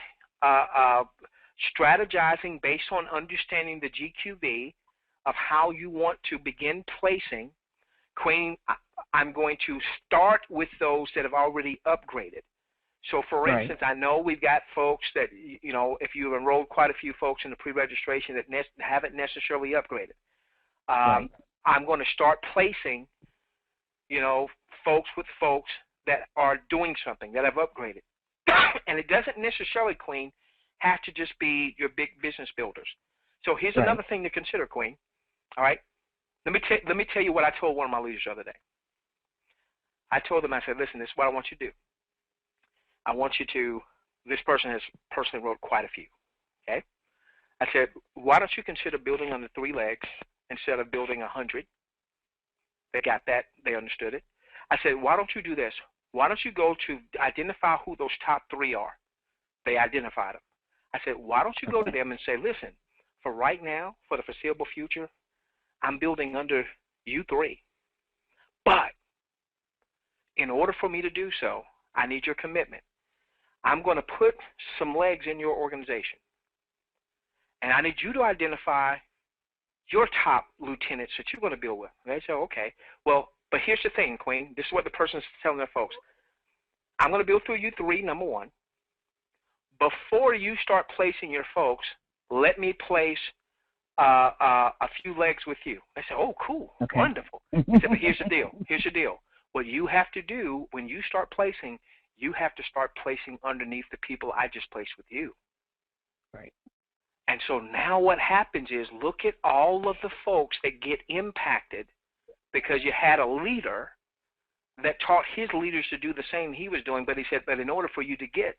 strategizing based on understanding the GQV of how you want to begin placing. Queen, I'm going to start with those that have already upgraded. So, for instance, I know we've got folks that, you know, if you've enrolled quite a few folks in the pre-registration that haven't necessarily upgraded. I'm going to start placing, you know, folks that are doing something, that have upgraded. And it doesn't necessarily, Queen, have to just be your big business builders. So here's another thing to consider, Queen. All right? Let me tell you what I told one of my leaders the other day. I told them, I said, listen, this is what I want you to do. I want you to, this person has personally wrote quite a few, okay? I said, why don't you consider building on the 3 legs instead of building 100? They got that. They understood it. I said, why don't you do this? Why don't you go to identify who those top 3 are? They identified them. I said, why don't you go to them and say, listen, for right now, for the foreseeable future, I'm building under you 3. But in order for me to do so, I need your commitment. I'm going to put some legs in your organization. And I need you to identify your top lieutenants that you're going to build with. And they say, okay. Well, but here's the thing, Queen. This is what the person's telling their folks. I'm going to build through you 3, number 1. Before you start placing your folks, let me place a few legs with you. They say, oh, cool, wonderful. I said, but here's the deal. Here's the deal. What you have to do when you start placing, you have to start placing underneath the people I just placed with you. Right. And so now what happens is, look at all of the folks that get impacted because you had a leader that taught his leaders to do the same he was doing, but he said, but in order for you to get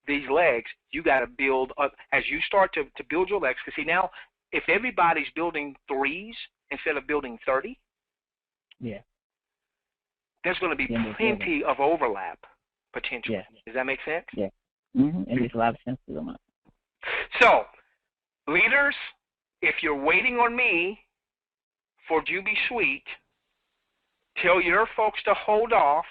these legs, you got to build up. As you start to build your legs, because see now, if everybody's building 3s instead of building 30, yeah, there's going to be plenty of overlap potentially. Yeah. Does that make sense? Yeah. Mm-hmm. It makes a lot of sense to them. So, leaders, if you're waiting on me for JubiSuite, tell your folks to hold off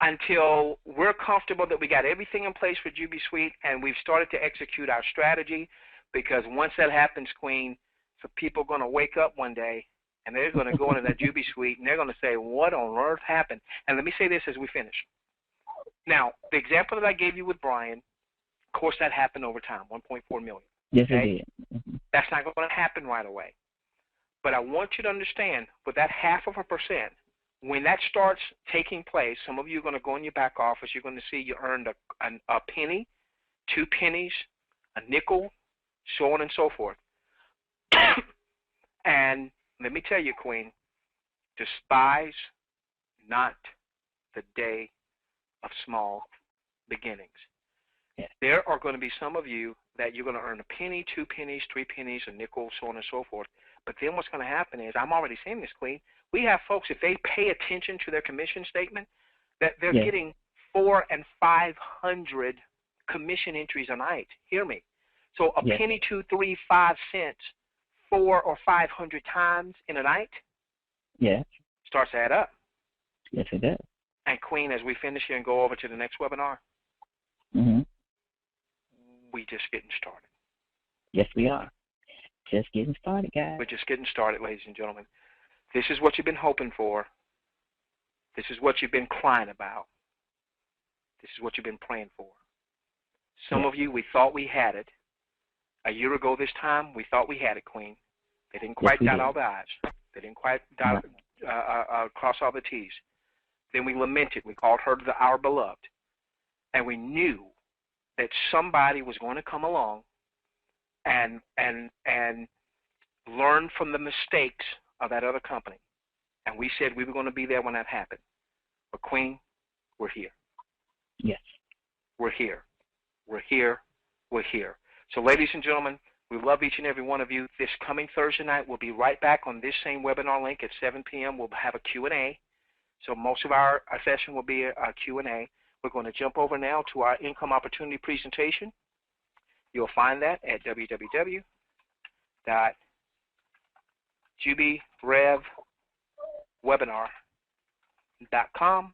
until we're comfortable that we got everything in place for JubiSuite and we've started to execute our strategy, because once that happens, Queen, so people are going to wake up one day and they're going to go into that JubiSuite and they're going to say, what on earth happened? And let me say this as we finish. Now, the example that I gave you with Brian, of course that happened over time, 1.4 million. Yes, it did. Mm-hmm. That's not going to happen right away. But I want you to understand, with that 0.5%, when that starts taking place, some of you are going to go in your back office, you're going to see you earned a penny, 2 pennies, a nickel, so on and so forth. And let me tell you, Queen, despise not the day of small beginnings. Yeah. There are going to be some of you that you're going to earn a penny, 2 pennies, 3 pennies, a nickel, so on and so forth. But then what's going to happen is, I'm already saying this, Queen, we have folks, if they pay attention to their commission statement, that they're getting 400 and 500 commission entries a night. Hear me. So a penny, 2, 3, 5 cents, 400 or 500 times in a night, starts to add up. Yes, it does. And Queen, as we finish here and go over to the next webinar, we just getting started. Yes, we are. Just getting started, guys. We're just getting started, ladies and gentlemen. This is what you've been hoping for. This is what you've been crying about. This is what you've been praying for. Some of you, we thought we had it. A year ago this time, we thought we had it, Queen. They didn't quite dot all the I's. They didn't quite cross all the T's. Then we lamented. We called her our beloved. And we knew that somebody was going to come along and learn from the mistakes of that other company. And we said we were going to be there when that happened. But Queen, we're here. Yes. We're here. We're here. We're here. So ladies and gentlemen, we love each and every one of you. This coming Thursday night, we'll be right back on this same webinar link at 7 p.m. We'll have a Q&A. So most of our session will be a Q&A. We're going to jump over now to our income opportunity presentation. You'll find that at www.JubiRevWebinar.com.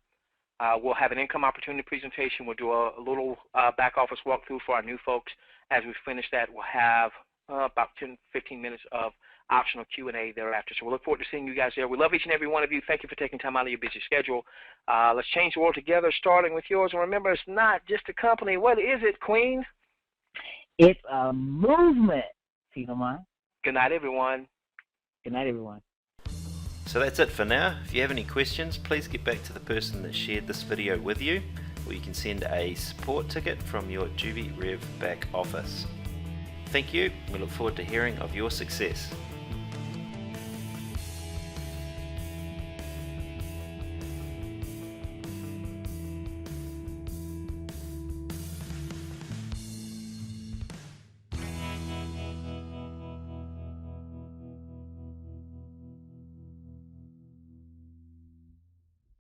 We'll have an income opportunity presentation. We'll do a little back office walkthrough for our new folks. As we finish that, we'll have about 10-15 minutes of optional Q&A thereafter. So we look forward to seeing you guys there. We love each and every one of you. Thank you for taking time out of your busy schedule. Let's change the world together, starting with yours. And remember, it's not just a company. What is it, Queen? It's a movement, Tigomon. Good night, everyone. Good night, everyone. So that's it for now. If you have any questions, please get back to the person that shared this video with you, or you can send a support ticket from your JubiRev back office. Thank you. We look forward to hearing of your success.